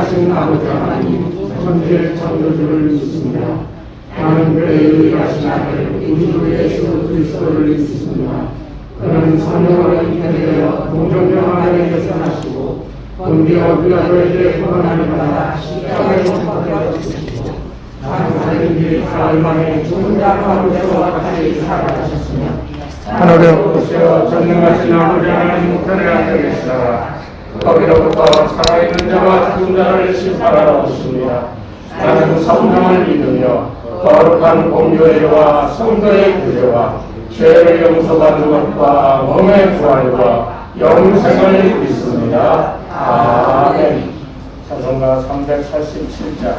전능하신 아버지 하나님 천지의 창조주를 믿습니다. 나는 그의 유일하신 아들 우리 주 예수 그리스도를 믿습니다. 그는 성령으로 잉태되어 동정녀 마리아에게서 나시고 본디오 빌라도에게 고난을 받아 십자가에 못 박혀 죽으시고 장사된 뒤 사흘 만에 죽은 자 가운데서 다시 살아나셨으며 하늘에 오르시어 전능하신 아버지 하나님 우편에 앉아 계시다가 거기로부터 살아있는 자와 죽은 자를 심판하러 오십니다. 나는 성령을 믿으며 거룩한 공교회와 성도의 교제와 죄를 용서받는 것과 몸의 부활과 영생을 믿습니다. 아멘. 찬송가 387장.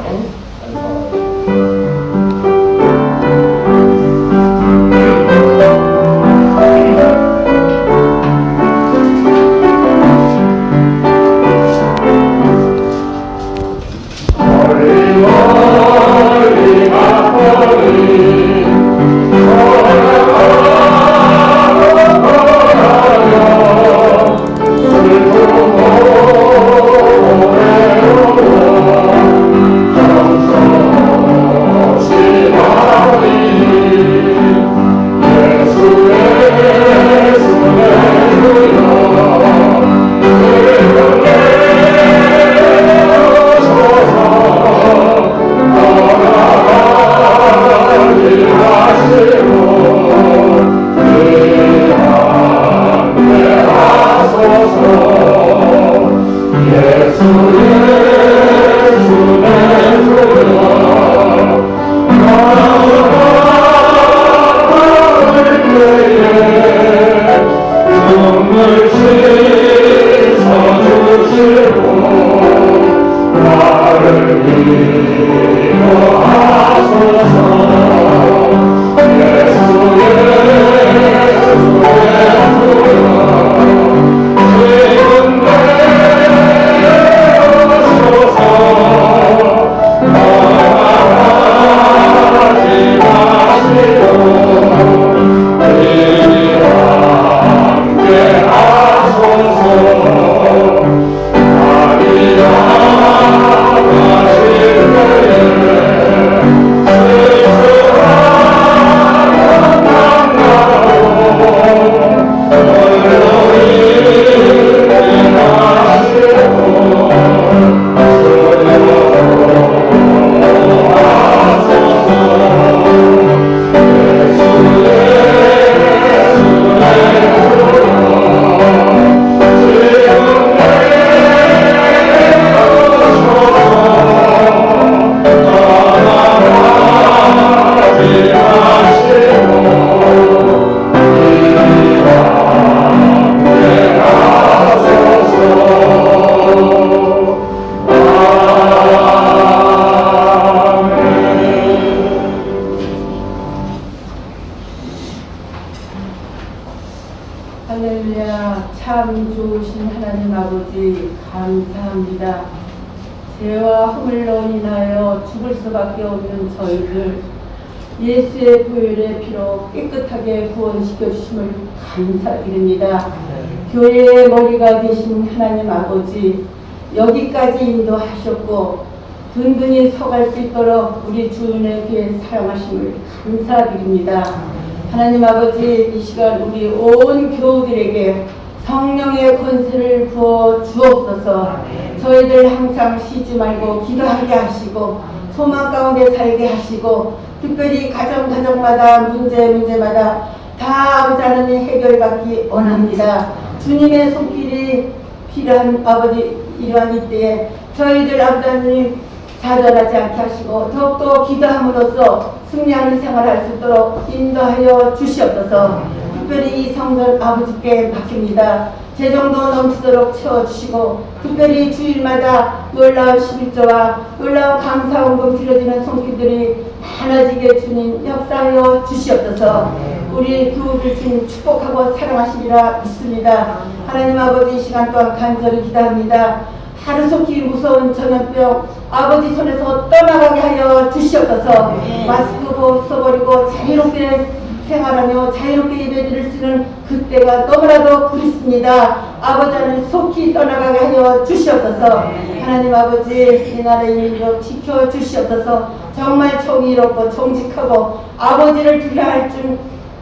할렐루야. 참 좋으신 하나님 아버지 감사합니다. 죄와 허물로 인하여 죽을 수밖에 없는 저희들 예수의 보혈의 피로 깨끗하게 구원시켜 주심을 감사드립니다. 교회의 머리가 되신 하나님 아버지 여기까지 인도하셨고 든든히 서갈 수 있도록 우리 주님에게 사용하심을 감사드립니다. 하나님 아버지 이 시간 우리 온 교우들에게 성령의 권세를 부어 주옵소서. 저희들 항상 쉬지 말고 기도하게 하시고 소망 가운데 살게 하시고 특별히 가정마다 문제마다 다 아버지 하나님 해결받기 원합니다. 주님의 손길이 필요한 아버지 이러한 이때에 저희들 아버지 하나님 좌절하지 않게 하시고 더욱더 기도함으로써 승리하는 생활을 할 수 있도록 인도하여 주시옵소서. 특별히 이 성전 아버지께 맡깁니다. 재정도 넘치도록 채워주시고 특별히 주일마다 놀라운 11조와 놀라운 감사원금 드려지는 손길들이 많아지게 주님 역사하여 주시옵소서. 우리 교우들 주님 축복하고 사랑하시리라 믿습니다. 하나님 아버지 이 시간 동안 간절히 기도합니다. 하루속히 무서운 전염병 아버지 손에서 떠나가게 하여 주시옵소서. 마스크 써버리고 자유롭게 생활하며 자유롭게 예배드릴 수 있는 그때가 너무나도 그립습니다. 아버지는 속히 떠나가게 하여 주시옵소서. 하나님 아버지, 이 나라의 민족 지켜 주시옵소서. 정말 정의롭고 정직하고 아버지를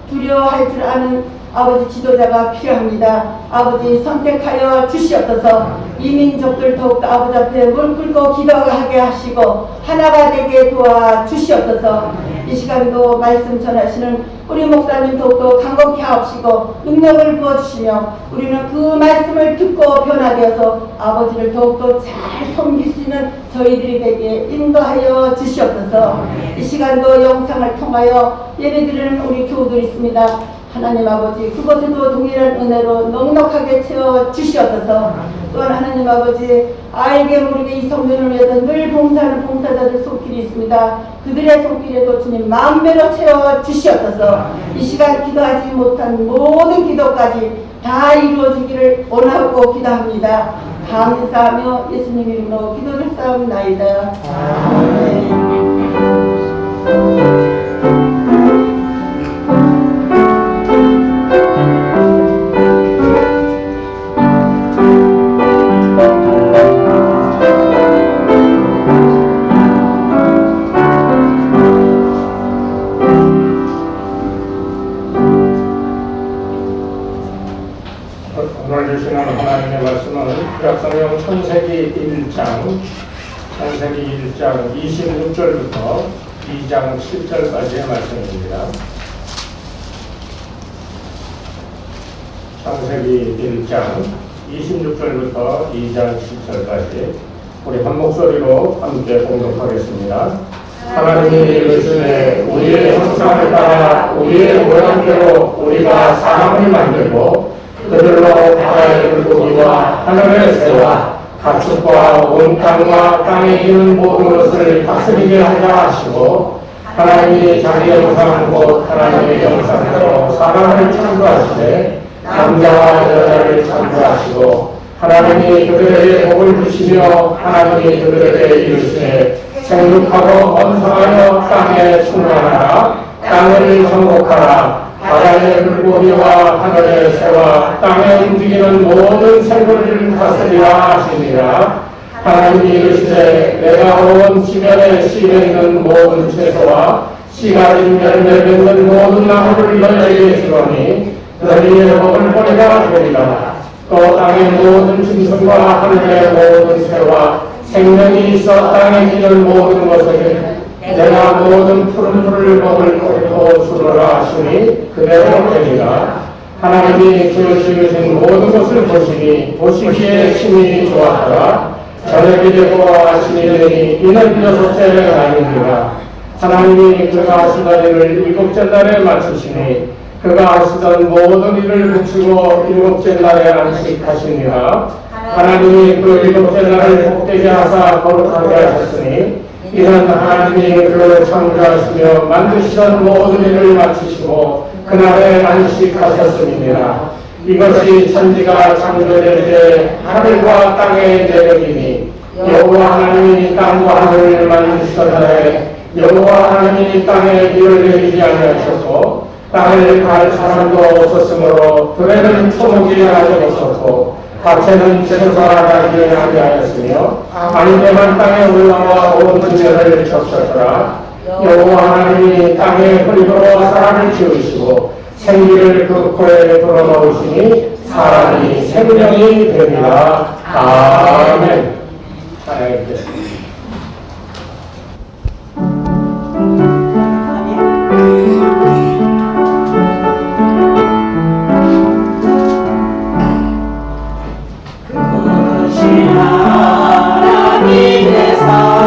두려워할 줄 아는 아버지 지도자가 필요합니다. 아버지 선택하여 주시옵소서. 이 민족들 더욱더 아버지 앞에 물 끓고 기도하게 하시고 하나가 되게 도와 주시옵소서. 이 시간도 말씀 전하시는 우리 목사님 더욱더 강건케 하옵시고 능력을 부어주시며 우리는 그 말씀을 듣고 변화되어서 아버지를 더욱더 잘 섬길 수 있는 저희들이 되게 인도하여 주시옵소서. 이 시간도 영상을 통하여 예배드리는 우리 교우들이 있습니다. 하나님 아버지, 그것에도 동일한 은혜로 넉넉하게 채워 주시옵소서. 또한 하나님 아버지, 알게 모르게 이 성전을 위해서 늘 봉사하는 봉사자들 손길이 있습니다. 그들의 손길에도 주님 마음대로 채워 주시옵소서. 이 시간 기도하지 못한 모든 기도까지 다 이루어지기를 원하고 기도합니다. 감사하며 예수님 이름으로 기도를 쌓옵나이다. 아멘. 오늘 주시는 하나님의 말씀은 구약성경 창세기 1장 26절부터 2장 7절까지의 말씀입니다. 창세기 1장 26절부터 2장 7절까지 우리 한 목소리로 함께 공독하겠습니다. 하나님이 이르시되 우리의 형상을 따라 우리의 모양대로 우리가 사람을 만들고 그들로 바다의 물고기와 하늘의 새와 가축과 온 땅과 땅에 있는 모든 것을 다스리게 하자 하시고 하나님이 자기 형상 곧 하나님의 형상대로 사람을 창조하시되 남자와 여자를 창조하시고 하나님이 그들에게 복을 주시며 하나님이 그들에게 이르시되 생육하고 번성하여 땅에 충만하라 땅을 정복하라 바다의 물고기와 하늘의 새와 땅에 움직이는 모든 생물을 다스리라 하시니라. 하나님이 이르시되 내가 온 지면에 씨에 있는 모든 채소와 씨가 진 열매 맺는 모든 나무를 너희에게 주노니 너희의 먹을 거리가 되리라. 또 땅의 모든 짐승과 하늘의 모든 새와 생명이 있어 땅에 기는 모든 것을 내가 모든 푸른 풀을 먹을 것으로 주노라 하시니 그대로 되리라. 하나님이 지으신 모든 것을 보시니 보시기에 심히 좋았더라. 저녁이 되고 아침이 되니 이는 6째 날입니다. 하나님이 그가 하시던 일을 7째 날에 마치시니 그가 하시던 모든 일을 그치고 7째 날에 안식하시니라. 하나님이 그 7째 날을 복되게 하사 거룩하게 하셨으니 이는 하나님이 그를 창조하시며 만드시던 모든 일을 마치시고 그날에 안식하셨음이니라. 이것이 천지가 창조될 때 하늘과 땅의 내력이니 여호와 하나님이 땅과 하늘을 만드시던 날에 여호와 하나님이 땅에 비를 내리지 아니하셨고 땅을 갈 사람도 없었으므로 들에는 초목이 아직 없었고 밭에는 채소가 나지 아니하였으며 아니되만 땅에 올라와 온 지면을 적셨더라. 여호와 하나님이 땅의 흙으로 사람을 지으시고 생기를 그 코에 불어넣으시니 사람이 생명이 됩니다. 아멘. 하나님께 하나님의 사랑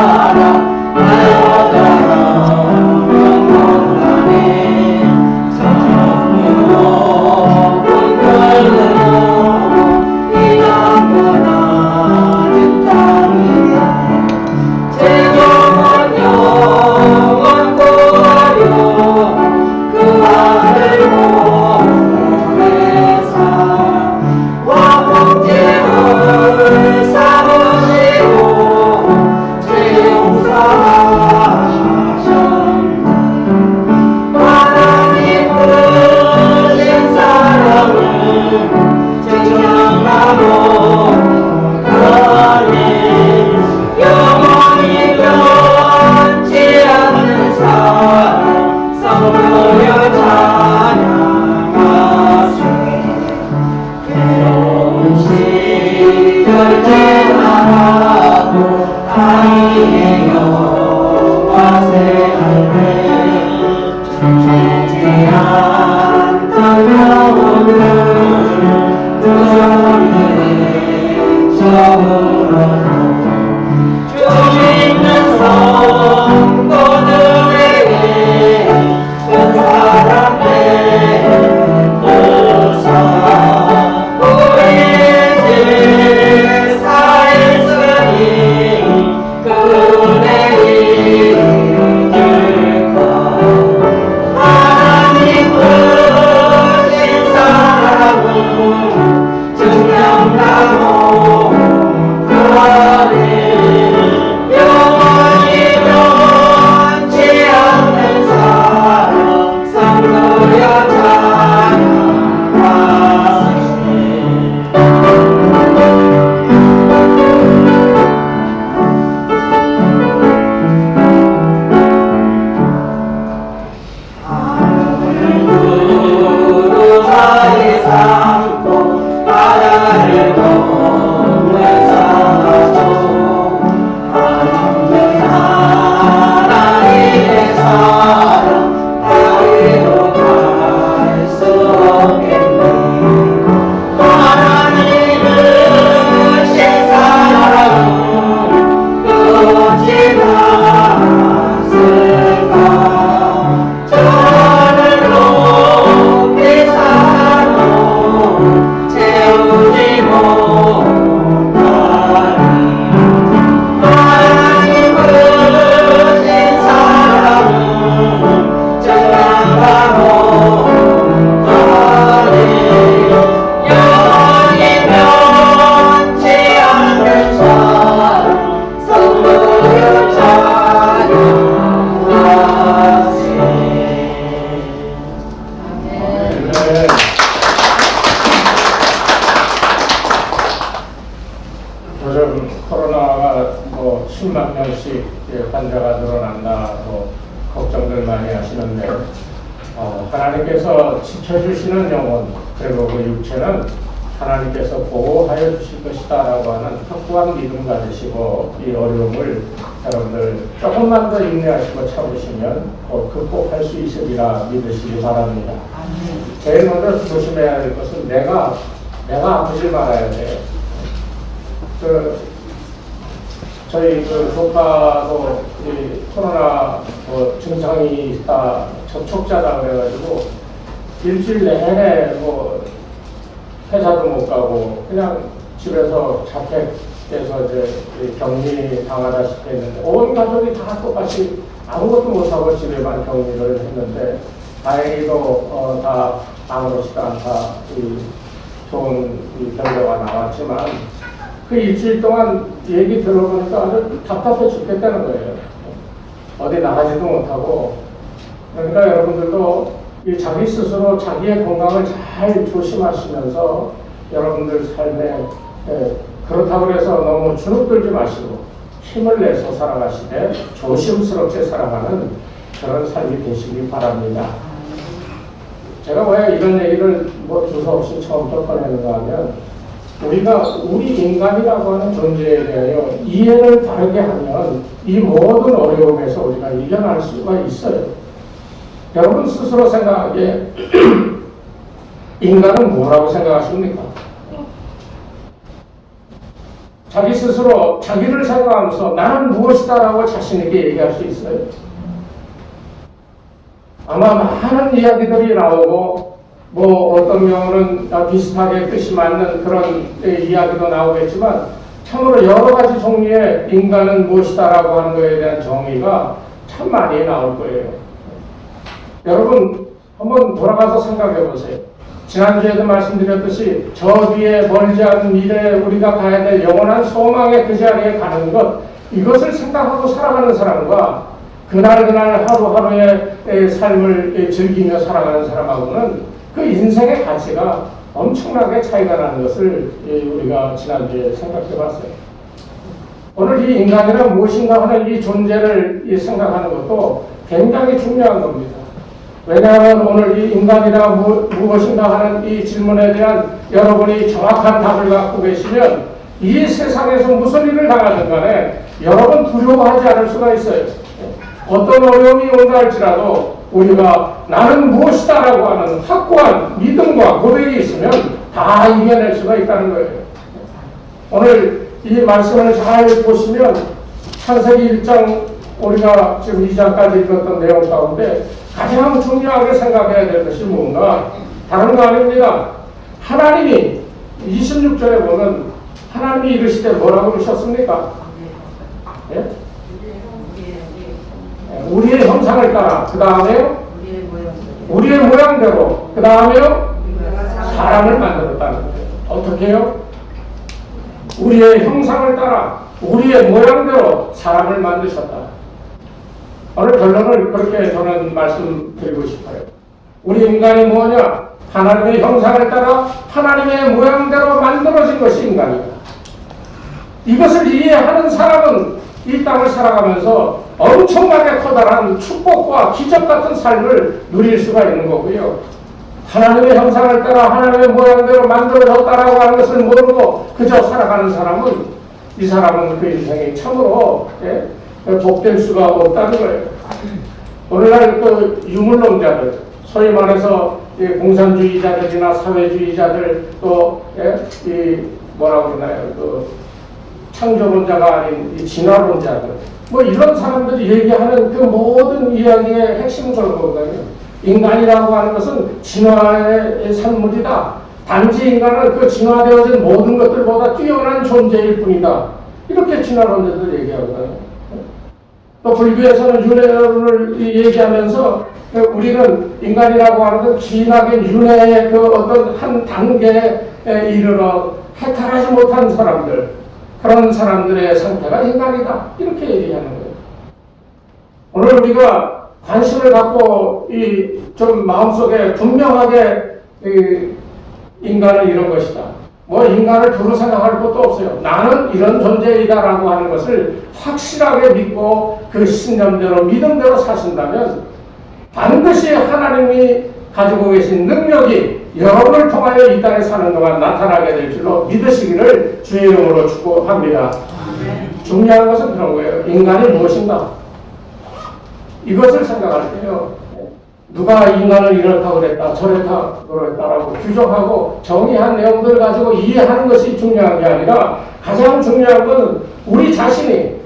이 수십만 명씩 환자가 늘어난다고 걱정들 많이 하시는데 하나님께서 지켜주시는 영혼 그리고 그 육체는 하나님께서 보호하여 주실 것이다 라고 하는 확고한 믿음 가지시고 이 어려움을 여러분들 조금만 더 인내하시고 참으시면 곧 극복할 수 있으리라 믿으시기 바랍니다. 제일 먼저 조심해야 될 것은 내가 아프지 말아야 돼요. 저희 조카도 이 코로나 증상이 있다, 접촉자다 그래가지고 일주일 내내 회사도 못 가고 그냥 집에서 자택에서 이제 격리 당하다시피 했는데 온 가족이 다 똑같이 아무것도 못하고 집에만 격리를 했는데 다행히도 다 아무렇지도 않다 좋은 결과가 나왔지만 그 일주일 동안 얘기 들어보니까 아주 답답해 죽겠다는 거예요. 어디 나가지도 못하고. 그러니까 여러분들도 이 자기 스스로 자기의 건강을 잘 조심하시면서 여러분들 삶에 그렇다고 해서 너무 주눅들지 마시고 힘을 내서 살아가시되 조심스럽게 살아가는 그런 삶이 되시기 바랍니다. 제가 왜 이런 얘기를 두서없이 처음부터 꺼내는가 하면 우리 인간이라고 하는 존재에 대하여 이해를 다르게 하면 이 모든 어려움에서 우리가 이겨날 수가 있어요. 여러분 스스로 생각하기에 인간은 뭐라고 생각하십니까? 자기 스스로 자기를 생각하면서 나는 무엇이다라고 자신에게 얘기할 수 있어요. 아마 많은 이야기들이 나오고 어떤 경우는 비슷하게 뜻이 맞는 그런 이야기도 나오겠지만 참으로 여러 가지 종류의 인간은 무엇이다라고 하는 것에 대한 정의가 참 많이 나올 거예요. 여러분 한번 돌아가서 생각해 보세요. 지난주에도 말씀드렸듯이 저 뒤에 멀지 않은 미래에 우리가 가야 될 영원한 소망의 그 자리에 가는 것, 이것을 생각하고 살아가는 사람과 그날 하루하루의 삶을 즐기며 살아가는 사람하고는 그 인생의 가치가 엄청나게 차이가 나는 것을 우리가 지난주에 생각해 봤어요. 오늘 이 인간이란 무엇인가 하는 이 존재를 생각하는 것도 굉장히 중요한 겁니다. 왜냐하면 오늘 이 인간이라 무엇인가 하는 이 질문에 대한 여러분이 정확한 답을 갖고 계시면 이 세상에서 무슨 일을 당하든 간에 여러분 두려워하지 않을 수가 있어요. 어떤 어려움이 온다 할지라도 우리가 나는 무엇이다 라고 하는 확고한 믿음과 고백이 있으면 다 이겨낼 수가 있다는 거예요. 오늘 이 말씀을 잘 보시면 창세기 1장 우리가 지금 2장까지 읽었던 내용 가운데 가장 중요하게 생각해야 될 것이 뭔가 다른 거 아닙니다. 하나님이 26절에 보면 하나님이 이르시되 뭐라고 그러셨습니까? 예? 우리의 형상을 따라 그 다음에 우리의 모양대로 그 다음에 사람을 만들었다는 거예요. 어떻게 해요? 우리의 형상을 따라 우리의 모양대로 사람을 만드셨다. 오늘 결론을 그렇게 저는 말씀드리고 싶어요. 우리 인간이 뭐냐? 하나님의 형상을 따라 하나님의 모양대로 만들어진 것이 인간이다. 이것을 이해하는 사람은 이 땅을 살아가면서 엄청나게 커다란 축복과 기적 같은 삶을 누릴 수가 있는 거고요. 하나님의 형상을 따라 하나님의 모양대로 만들어졌다라고 하는 것을 모르고 그저 살아가는 사람은 이 사람은 그 인생이 참으로 복될 수가 없다는 거예요. 오늘날 그 유물론자들, 소위 말해서 공산주의자들이나 사회주의자들 또 뭐라고 그러나요? 창조론자가 아닌 이 진화론자들 이런 사람들이 얘기하는 그 모든 이야기의 핵심은 그런 거거든요. 인간이라고 하는 것은 진화의 산물이다. 단지 인간은 그 진화되어진 모든 것들보다 뛰어난 존재일 뿐이다. 이렇게 진화론자들 얘기하거든요. 또 불교에서는 윤회를 얘기하면서 우리는 인간이라고 하는 그 기나긴 윤회의 그 어떤 한 단계에 이르러 해탈하지 못한 사람들, 그런 사람들의 상태가 인간이다. 이렇게 얘기하는 거예요. 오늘 우리가 관심을 갖고 좀 마음속에 분명하게 인간은 이런 것이다. 뭐 인간을 두루 생각할 것도 없어요. 나는 이런 존재이다라고 하는 것을 확실하게 믿고 그 신념대로 믿음대로 사신다면 반드시 하나님이 가지고 계신 능력이 여러분을 통하여 이 땅에 사는 동안 나타나게 될 줄로 믿으시기를 주의 이름으로 축복합니다. 중요한 것은 그런 거예요. 인간이 무엇인가? 이것을 생각할 때요. 누가 인간을 이렇다 그랬다 저랬다 그랬다라고 규정하고 정의한 내용들을 가지고 이해하는 것이 중요한 게 아니라 가장 중요한 건 우리 자신이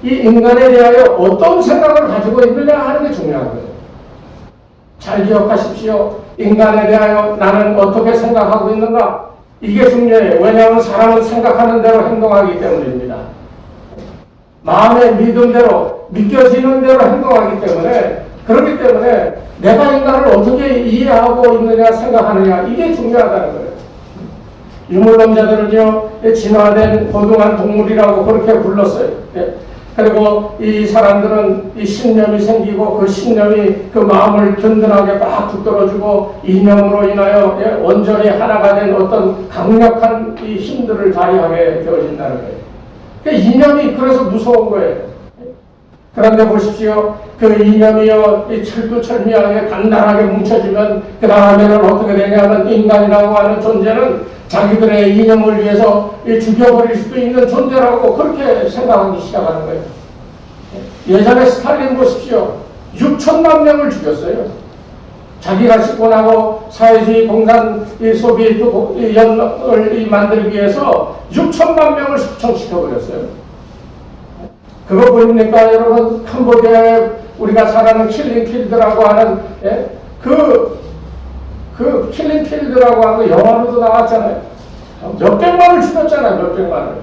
이 인간에 대하여 어떤 생각을 가지고 있느냐 하는 게 중요한 거예요. 잘 기억하십시오. 인간에 대하여 나는 어떻게 생각하고 있는가? 이게 중요해요. 왜냐하면 사람은 생각하는 대로 행동하기 때문입니다. 마음의 믿음대로 믿겨지는 대로 행동하기 때문에 그렇기 때문에 내가 인간을 어떻게 이해하고 있느냐 생각하느냐 이게 중요하다는 거예요. 유물론자들은요 진화된 고등한 동물이라고 그렇게 불렀어요. 그리고 이 사람들은 이 신념이 생기고 그 신념이 그 마음을 든든하게 막 붙들어주고 이념으로 인하여 온전히 하나가 된 어떤 강력한 이 힘들을 발휘하게 되어진다는 거예요. 그 이념이 그래서 무서운 거예요. 그런데 보십시오. 그 이념이요, 이 철두철미하게 단단하게 뭉쳐지면 그 다음에는 어떻게 되냐면 인간이라고 하는 존재는 자기들의 이념을 위해서 죽여버릴 수도 있는 존재라고 그렇게 생각하기 시작하는 거예요. 예전에 스탈린 보십시오. 6천만 명을 죽였어요. 자기가 집권하고 사회주의 공산 소비에트 연합을 만들기 위해서 6천만 명을 숙청시켜버렸어요. 그거 보입니까 여러분? 캄보디아에 우리가 잘 아는 킬링필드라고 하는 그 킬링필드라고 하는 거 영화로도 나왔잖아요. 몇백만을 죽였잖아요. 몇백만을.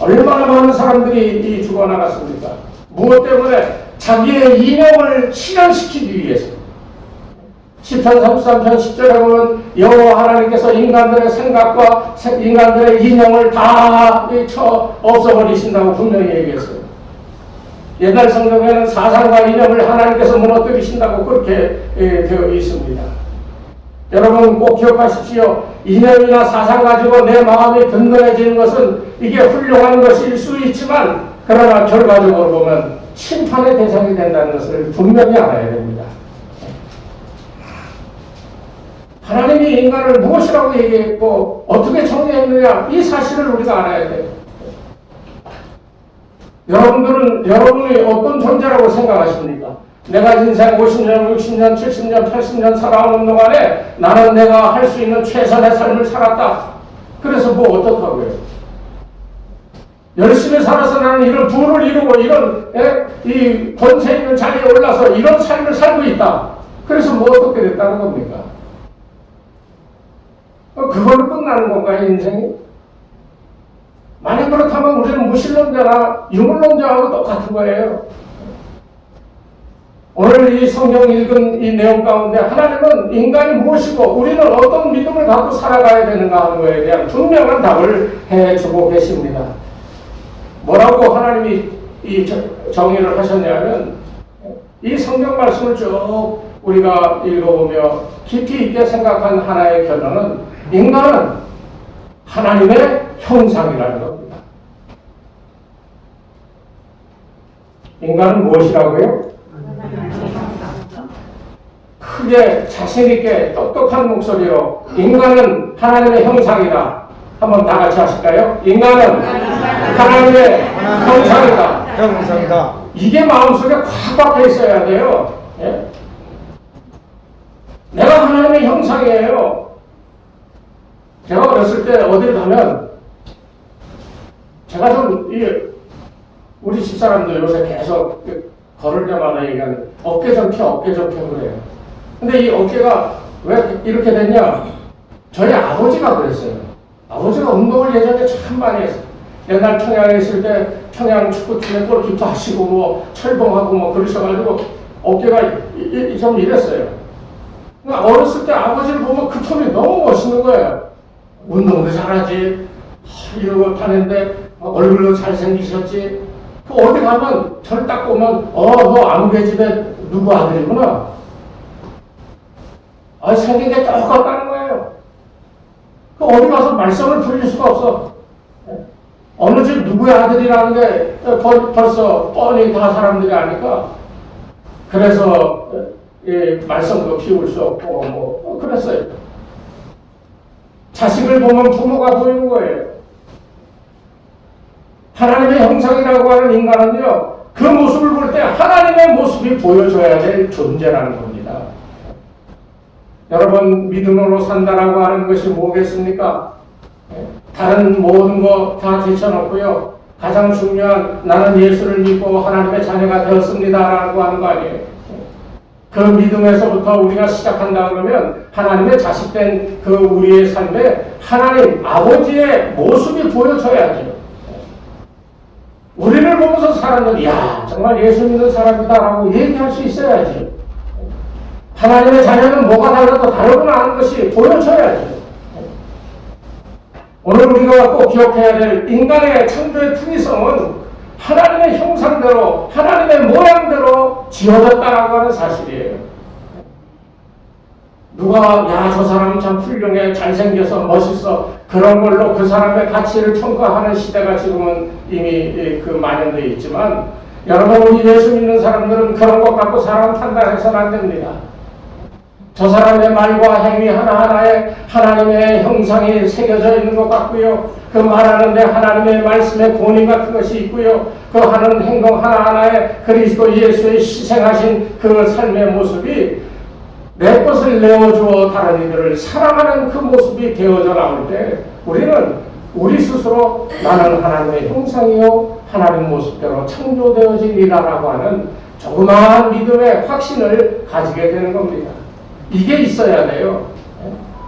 얼마나 많은 사람들이 죽어나갔습니까? 무엇 때문에? 자기의 이념을 실현시키기 위해서. 시편 33편 10절에 보면 여호와 하나님께서 인간들의 생각과 인간들의 이념을 다 없애버리신다고 분명히 얘기했어요. 옛날 성경에는 사상과 이념을 하나님께서 무너뜨리신다고 그렇게 되어 있습니다. 여러분 꼭 기억하십시오. 이념이나 사상 가지고 내 마음이 든든해지는 것은 이게 훌륭한 것일 수 있지만 그러나 결과적으로 보면 심판의 대상이 된다는 것을 분명히 알아야 됩니다. 하나님이 인간을 무엇이라고 얘기했고 어떻게 정의했느냐 이 사실을 우리가 알아야 돼요. 여러분이 어떤 존재라고 생각하십니까? 내가 인생 50년, 60년, 70년, 80년 살아오는 동안에 나는 내가 할 수 있는 최선의 삶을 살았다. 그래서 뭐 어떡하고요? 열심히 살아서 나는 이런 부를 이루고 이런 이 권세 있는 자리에 올라서 이런 삶을 살고 있다. 그래서 뭐 어떻게 됐다는 겁니까? 그걸로 끝나는 건가요, 인생이? 만약 그렇다면 우리는 무신론자나 유물론자하고 똑같은 거예요. 오늘 이 성경 읽은 이 내용 가운데 하나님은 인간이 무엇이고 우리는 어떤 믿음을 갖고 살아가야 되는가 하는 것에 대한 분명한 답을 해주고 계십니다. 뭐라고 하나님이 이 정의를 하셨냐면 이 성경 말씀을 쭉 우리가 읽어보며 깊이 있게 생각한 하나의 결론은 인간은 하나님의 형상이라는 겁니다. 인간은 무엇이라고요? 크게 자신있게 똑똑한 목소리로 인간은 하나님의 형상이다. 한번 다 같이 하실까요? 인간은 하나님의 형상이다. 형상이다. 이게 마음속에 꽉 박혀 있어야 돼요. 예? 내가 하나님의 형상이에요. 제가 어렸을 때 어딜 가면 제가 좀 우리 집사람들 요새 계속 걸을 때마다 얘기하는 어깨 좀 펴 그래요. 근데 이 어깨가 왜 이렇게 됐냐? 저희 아버지가 그랬어요. 아버지가 운동을 예전에 참 많이 했어요. 옛날 평양에 있을 때 평양 축구팀에 골키퍼 하시고 뭐 철봉하고 뭐 그러셔가지고 어깨가 좀 이랬어요. 그러니까 어렸을 때 아버지를 보면 그 폼이 너무 멋있는 거예요. 운동도 잘하지, 이러고 타는데 얼굴도 잘생기셨지. 그 어디 가면 저를 딱 보면 너 아무개 집에 누구 아들이구나. 생긴 게 똑같다는 거예요. 또 어디 가서 말썽을 부릴 수가 없어. 어느 집 누구의 아들이라는 게 벌써 뻔히 다 사람들이 아니까 그래서 말썽도 피울 수 없고 뭐 그랬어요. 자식을 보면 부모가 보이는 거예요. 하나님의 형상이라고 하는 인간은요, 그 모습을 볼 때 하나님의 모습이 보여줘야 될 존재라는 겁니다. 여러분, 믿음으로 산다라고 하는 것이 뭐겠습니까? 다른 모든 거 다 제쳐놓고요, 가장 중요한 나는 예수를 믿고 하나님의 자녀가 되었습니다라고 하는 거 아니에요. 그 믿음에서부터 우리가 시작한다 그러면 하나님의 자식된 그 우리의 삶에 하나님 아버지의 모습이 보여져야죠. 우리를 보면서 사람들이 야 정말 예수 믿는 사람이다라고 얘기할 수 있어야지. 하나님의 자녀는 뭐가 달라도 다르구나 하는 것이 보여져야죠. 오늘 우리가 꼭 기억해야 될 인간의 창조의 특이성은 하나님의 형상대로 하나님의 모양대로 지어졌다라고 하는 사실이에요. 누가 야 저 사람은 참 훌륭해 잘생겨서 멋있어 그런 걸로 그 사람의 가치를 평가하는 시대가 지금은 이미 만연되어 있지만 여러분 우리 예수 믿는 사람들은 그런 것 갖고 사람 판단해서는 안 됩니다. 저 사람의 말과 행위 하나하나에 하나님의 형상이 새겨져 있는 것 같고요. 그 말하는데 하나님의 말씀의 권위 같은 것이 있고요. 그 하는 행동 하나하나에 그리스도 예수의 희생하신 그 삶의 모습이 내 것을 내어주어 다른 이들을 사랑하는 그 모습이 되어져 나올 때 우리는 우리 스스로 나는 하나님의 형상이요 하나님 모습대로 창조되어지리라라고 하는 조그마한 믿음의 확신을 가지게 되는 겁니다. 이게 있어야 돼요.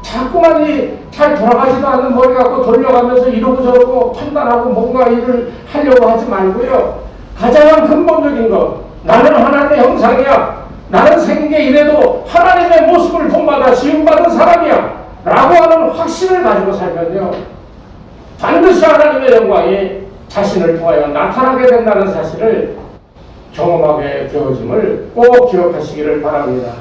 자꾸만 잘 돌아가지도 않는 머리 갖고 돌려가면서 이러고 저러고 판단하고 뭔가 일을 하려고 하지 말고요. 가장 근본적인 것, 나는 하나님의 형상이야. 나는 생게 이래도 하나님의 모습을 본받아 지음받은 사람이야. 라고 하는 확신을 가지고 살면요. 반드시 하나님의 영광이 자신을 통하여 나타나게 된다는 사실을 경험하게 되어짐을 꼭 기억하시기를 바랍니다.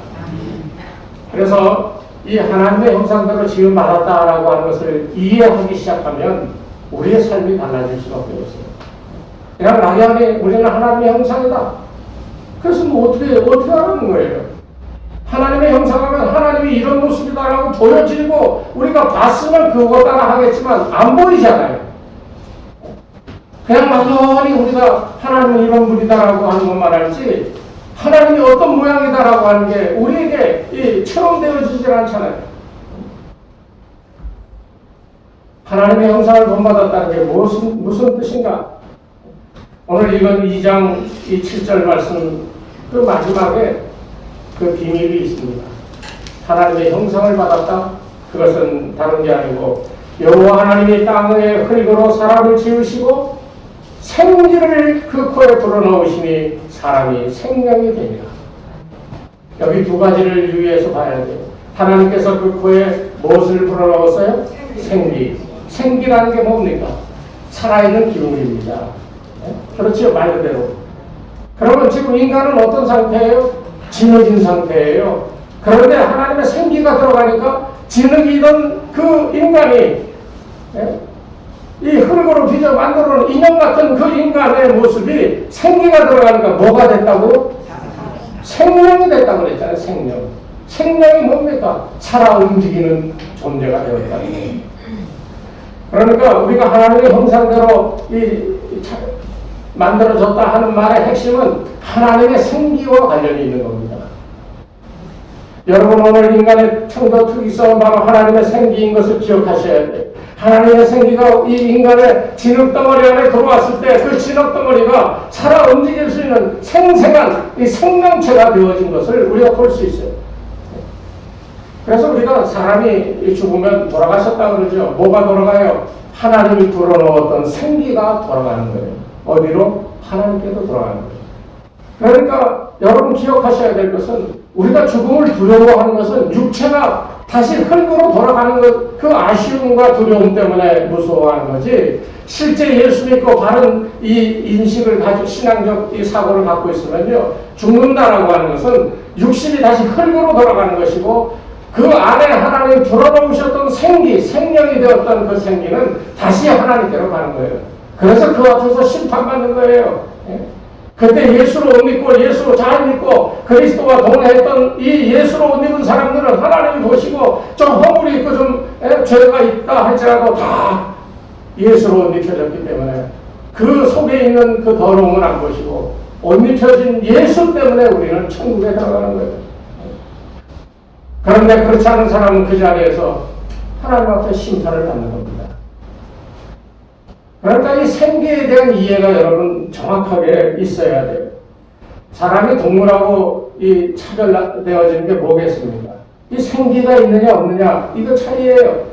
그래서 이 하나님의 형상대로 지음받았다라고 하는 것을 이해하기 시작하면 우리의 삶이 달라질 수밖에 없어요. 그냥 막연히 우리는 하나님의 형상이다. 그래서 뭐 어떻게 하는 거예요? 하나님의 형상하면 하나님이 이런 모습이다라고 보여지고 우리가 봤으면 그거 따라 하겠지만 안 보이잖아요. 그냥 막연히 우리가 하나님은 이런 분이다라고 하는 것만 알지 하나님이 어떤 모양이다라고 하는 게 우리에게 체험되어지질 않잖아요. 하나님의 형상을 본받았다는 게 무슨 뜻인가? 오늘 읽은 2장 7절 말씀 그 마지막에 그 비밀이 있습니다. 하나님의 형상을 받았다. 그것은 다른 게 아니고 여호와 하나님이 땅에 흙으로 사람을 지으시고 생기를 그 코에 불어넣으시니 사람이 생명이 됩니다. 여기 두 가지를 유의해서 봐야 돼요. 하나님께서 그 코에 무엇을 불어넣었어요? 생기. 생기라는 게 뭡니까? 살아있는 기운입니다. 그렇죠? 말 그대로. 그러면 지금 인간은 어떤 상태예요? 진흙인 상태예요. 그런데 하나님의 생기가 들어가니까 진흙이던 그 인간이 이 흙으로 빚어 만들어 놓은 인형 같은 그 인간의 모습이 생기가 들어가니까 뭐가 됐다고? 생명이 됐다고 그랬잖아요. 생명이 뭡니까? 살아 움직이는 존재가 되었다는 거예요. 그러니까 우리가 하나님의 형상대로 만들어졌다 하는 말의 핵심은 하나님의 생기와 관련이 있는 겁니다. 여러분 오늘 인간의 창조 특이성은 바로 하나님의 생기인 것을 기억하셔야 돼요. 하나님의 생기가 이 인간의 진흙덩어리 안에 들어왔을 때 그 진흙덩어리가 살아 움직일 수 있는 생생한 이 생명체가 되어진 것을 우리가 볼 수 있어요. 그래서 우리가 사람이 죽으면 돌아가셨다 그러죠. 뭐가 돌아가요? 하나님이 불어넣었던 생기가 돌아가는 거예요. 어디로? 하나님께도 돌아가는 거예요. 그러니까 여러분 기억하셔야 될 것은 우리가 죽음을 두려워하는 것은 육체가 다시 흙으로 돌아가는 것, 그 아쉬움과 두려움 때문에 무서워하는 거지 실제 예수 믿고 바른 이 인식을 가지고 신앙적 이 사고를 갖고 있으면요 죽는다라고 하는 것은 육신이 다시 흙으로 돌아가는 것이고 그 안에 하나님 불어넣으셨던 생기, 생명이 되었던 그 생기는 다시 하나님께로 가는 거예요. 그래서 그 앞에서 심판받는 거예요. 그때 예수로 옷 입고 예수로 잘 믿고 그리스도와 동행했던 이 예수로 옷 입은 사람들은 하나님이 보시고 좀 허물이 있고 좀 죄가 있다 할지라도 다 예수로 옷 입혀졌기 때문에 그 속에 있는 그 더러움은 안 보시고 옷 입혀진 예수 때문에 우리는 천국에 들어가는 거예요. 그런데 그렇지 않은 사람은 그 자리에서 하나님 앞에 심판을 받는 겁니다. 그러니까 이 생계에 대한 이해가 여러분 정확하게 있어야 돼요. 사람이 동물하고 이 차별되어지는 게 뭐겠습니까? 이 생기가 있느냐 없느냐 이거 차이예요.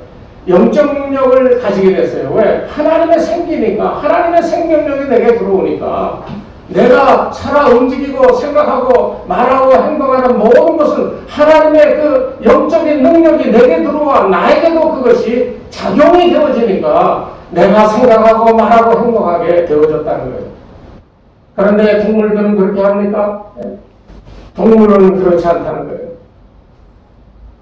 영적 능력을 가지게 됐어요. 왜? 하나님의 생기니까, 하나님의 생명력이 내게 들어오니까 내가 살아 움직이고 생각하고 말하고 행동하는 모든 것은 하나님의 그 영적인 능력이 내게 들어와 나에게도 그것이 작용이 되어지니까 내가 생각하고 말하고 행동하게 되어졌다는 거예요. 그런데 동물들은 그렇게 합니까? 동물은 그렇지 않다는 거예요.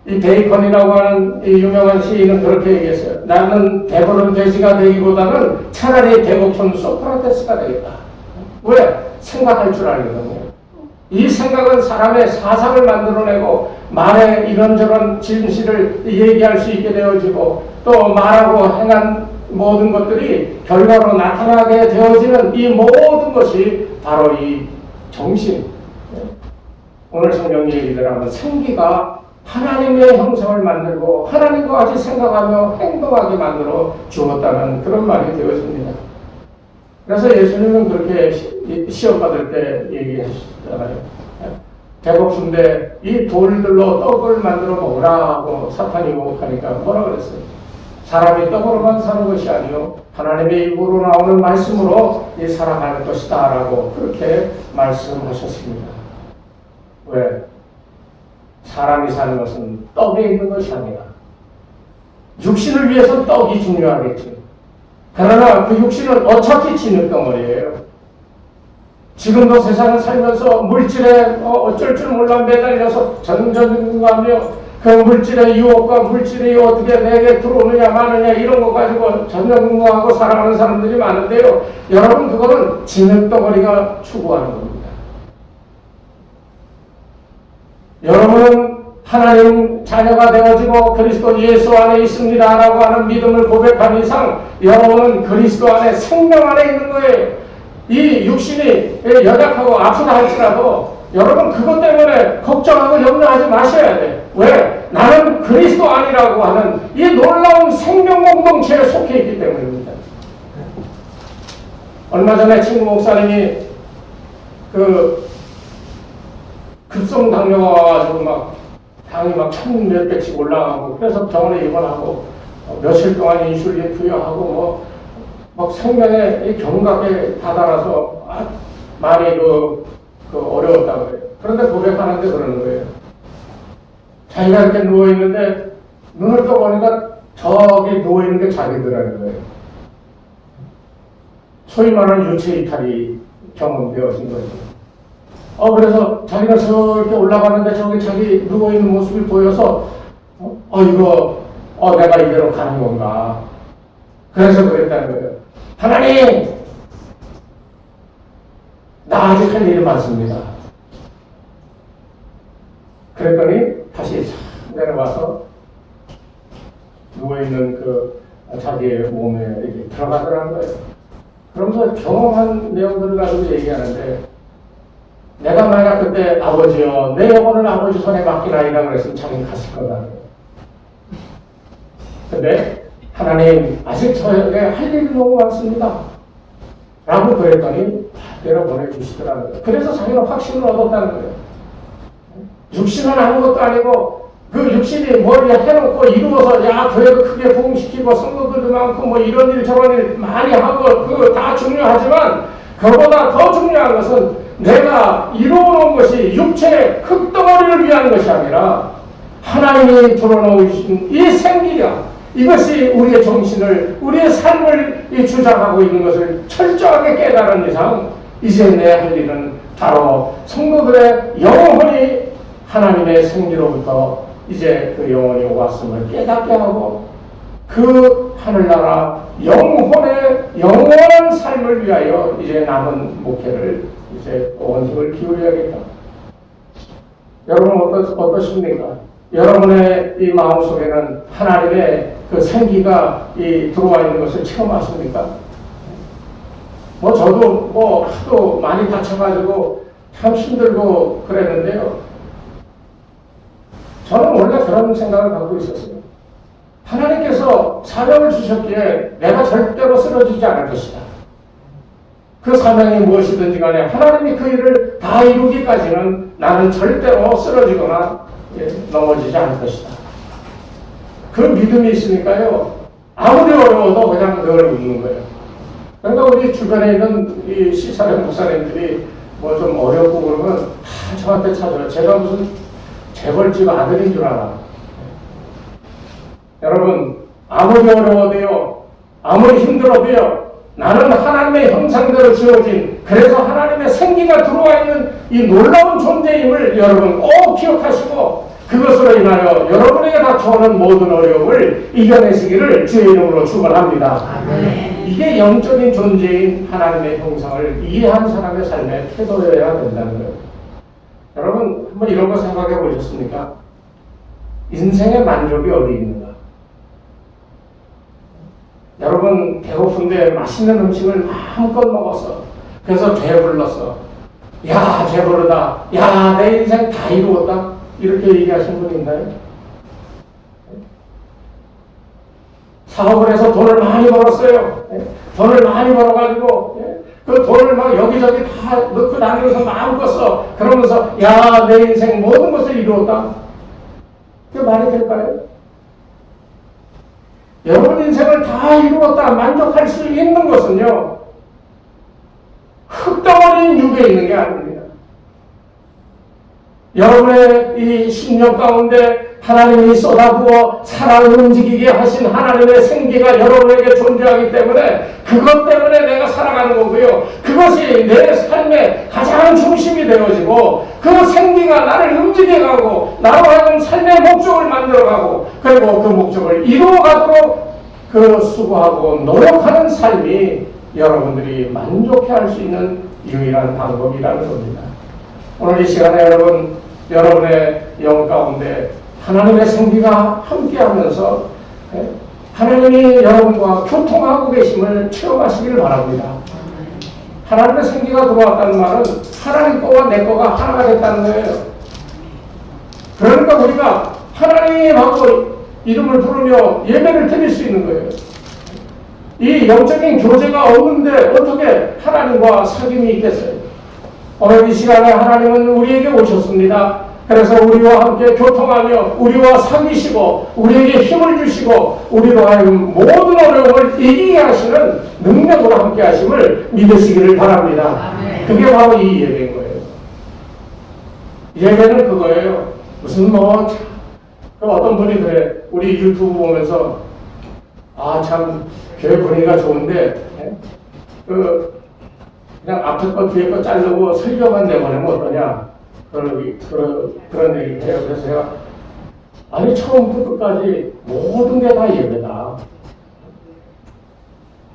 이 베이컨이라고 하는 이 유명한 시인은 그렇게 얘기했어요. 나는 배부른 돼지가 되기보다는 차라리 배고픈 소크라테스가 되겠다. 왜? 생각할 줄 알거든요. 이 생각은 사람의 사상을 만들어내고 말에 이런저런 진실을 얘기할 수 있게 되어지고 또 말하고 행한 모든 것들이 결과로 나타나게 되어지는 이 모든 것이 바로 이 정신. 오늘 성경 얘기를 하면 생기가 하나님의 형상을 만들고 하나님과 같이 생각하며 행동하게 만들어 주었다는 그런 말이 되어집니다. 그래서 예수님은 그렇게 시험 받을 때 얘기하시잖아요. 배고픈데 이 돌들로 떡을 만들어 먹으라고 사탄이 유혹하니까 뭐라 그랬어요? 사람이 떡으로만 사는 것이 아니요 하나님의 입으로 나오는 말씀으로 살아가는 것이다 라고 그렇게 말씀하셨습니다. 왜? 사람이 사는 것은 떡에 있는 것이 아니라 육신을 위해서 떡이 중요하겠지. 그러나 그 육신은 어차피 진흙덩어리예요. 지금도 세상을 살면서 물질에 어쩔 줄 몰라 매달려서 전전긍긍하며 그 물질의 유혹과 물질이 어떻게 내게 들어오느냐 마느냐 이런 거 가지고 전전긍긍하고 살아가는 사람들이 많은데요. 여러분 그거는 진흙덩어리가 추구하는 겁니다. 여러분은 하나님 자녀가 되어지고 그리스도 예수 안에 있습니다 라고 하는 믿음을 고백한 이상 여러분은 그리스도 안에 생명 안에 있는 거예요. 이 육신이 연약하고 아프다 할지라도 여러분 그것 때문에 걱정하고 염려하지 마셔야 돼. 왜? 나는 그리스도 안이라고 하는 이 놀라운 생명 공동체에 속해 있기 때문입니다. 얼마 전에 친구 목사님이 급성 당뇨가 와가지고 막 당이 막 1000몇백씩 올라가고 그래서 병원에 입원하고 며칠 동안 인슐린 투여하고 막 생명의 경각에 다다라서 많이 어려웠다고 그래요. 그런데 고백하는데 그러는 거예요. 자기가 이렇게 누워있는데 눈을 떠보니까 저기 누워있는 게 자기들하는 거예요. 소위 말하는 유체 이탈이 경험되어진 거죠. 그래서 자기가 저렇게 올라가는데 저기 자기 누워있는 모습이 보여서 내가 이대로 가는 건가. 그래서 그랬다는 거예요. 하나님! 나 아직 할 일이 많습니다. 그랬더니 다시 내려와서 누워있는 그 자기의 몸에 이렇게 들어가더라는 거예요. 그러면서 경험한 내용들을 가지고 얘기하는데 내가 만약 그때 아버지여 내 영혼을 아버지 손에 맡기나이다 그랬으면 자기는 갔을 거다. 근데 하나님 아직 저에게 할 일이 너무 많습니다 라고 그랬더니 내려 보내주시더라는 거예요. 그래서 자기는 확신을 얻었다는 거예요. 육신은 아무것도 아니고 그 육신이 뭘 해놓고 이루어서 교회도 크게 부흥시키고 성도들도 많고 이런 일 저런 일 많이 하고 그거 다 중요하지만 그보다 더 중요한 것은 내가 이루어놓은 것이 육체의 흙덩어리를 위한 것이 아니라 하나님이 불어넣으신 이 생기력 이것이 우리의 정신을 우리의 삶을 주장하고 있는 것을 철저하게 깨달은 이상 이제 내 할 일은 바로 성도들의 영혼이 하나님의 생기로부터 이제 그 영혼이 왔음을 깨닫게 하고 그 하늘나라 영원한 삶을 위하여 이제 남은 목회를 이제 온 힘을 기울여야겠다. 여러분 어떠십니까? 여러분의 이 마음속에는 하나님의 그 생기가 들어와 있는 것을 체험하십니까? 저도 하도 많이 다쳐가지고 참 힘들고 그랬는데요. 저는 원래 그런 생각을 갖고 있었어요. 하나님께서 사명을 주셨기에 내가 절대로 쓰러지지 않을 것이다. 그 사명이 무엇이든지 간에 하나님이 그 일을 다 이루기까지는 나는 절대로 쓰러지거나 넘어지지 않을 것이다. 그 믿음이 있으니까요. 아무리 어려워도 그냥 늘 웃는 거예요. 그러니까 우리 주변에 있는 이 시사령 목사님들이 좀 어렵고 그러면 다 저한테 찾아요. 제가 무슨 재벌집 아들인 줄 알아. 여러분, 아무리 어려워도요, 아무리 힘들어도요, 나는 하나님의 형상대로 지어진, 그래서 하나님의 생기가 들어와 있는 이 놀라운 존재임을 여러분 꼭 기억하시고, 그것으로 인하여 여러분에게 닥쳐오는 모든 어려움을 이겨내시기를 주의 이름으로 축원합니다. 이게 영적인 존재인 하나님의 형상을 이해한 사람의 삶의 태도여야 된다는 거예요. 여러분, 한번 이런 거 생각해 보셨습니까? 인생의 만족이 어디 있는가? 여러분, 배고픈데 맛있는 음식을 마음껏 먹었어. 그래서 배불렀어. 야, 배부르다. 야, 내 인생 다 이루었다. 이렇게 얘기하신 분 있나요? 사업을 해서 돈을 많이 벌었어요. 돈을 많이 벌어가지고 그 돈을 막 여기저기 다 넣고 다니면서 마음껏 써. 그러면서 야, 내 인생 모든 것을 이루었다. 그게 말이 될까요? 여러분 인생을 다 이루었다 만족할 수 있는 것은요, 흙덩어리인 육에 있는 게 아닙니다. 여러분의 이 심령 가운데 하나님이 쏟아부어 살아 움직이게 하신 하나님의 생기가 여러분에게 존재하기 때문에 그것 때문에 내가 살아가는 거고요. 그것이 내 삶의 가장 중심이 되어지고 그 생기가 나를 움직여가고 나로 하여금 삶의 목적을 만들어가고 그리고 그 목적을 이루어가도록 그 수고하고 노력하는 삶이 여러분들이 만족해할 수 있는 유일한 방법이라는 겁니다. 오늘 이 시간에 여러분의 영 가운데 하나님의 생기가 함께하면서 하나님이 여러분과 교통하고 계심을 체험하시기를 바랍니다. 하나님의 생기가 들어왔다는 말은 하나님 거와 내 거가 하나가 됐다는 거예요. 그러니까 우리가 하나님하고 이름을 부르며 예배를 드릴 수 있는 거예요. 이 영적인 교제가 없는데 어떻게 하나님과 사귐이 있겠어요? 오늘 이 시간에 하나님은 우리에게 오셨습니다. 그래서 우리와 함께 교통하며 우리와 사귀시고 우리에게 힘을 주시고 우리로 하여금 모든 어려움을 이기게 하시는 능력으로 함께 하심을 믿으시기를 바랍니다. 그게 바로 이 예배인 거예요. 예배는 그거예요. 무슨 어떤 분이 그래. 우리 유튜브 보면서 참 교회 분위기가 좋은데 그냥 앞에 거 뒤에 거 자르고 설교만 내보내면 어떠냐 그런 얘기를 해요. 그래서 제가 처음부터 끝까지 모든 게 다 예배다.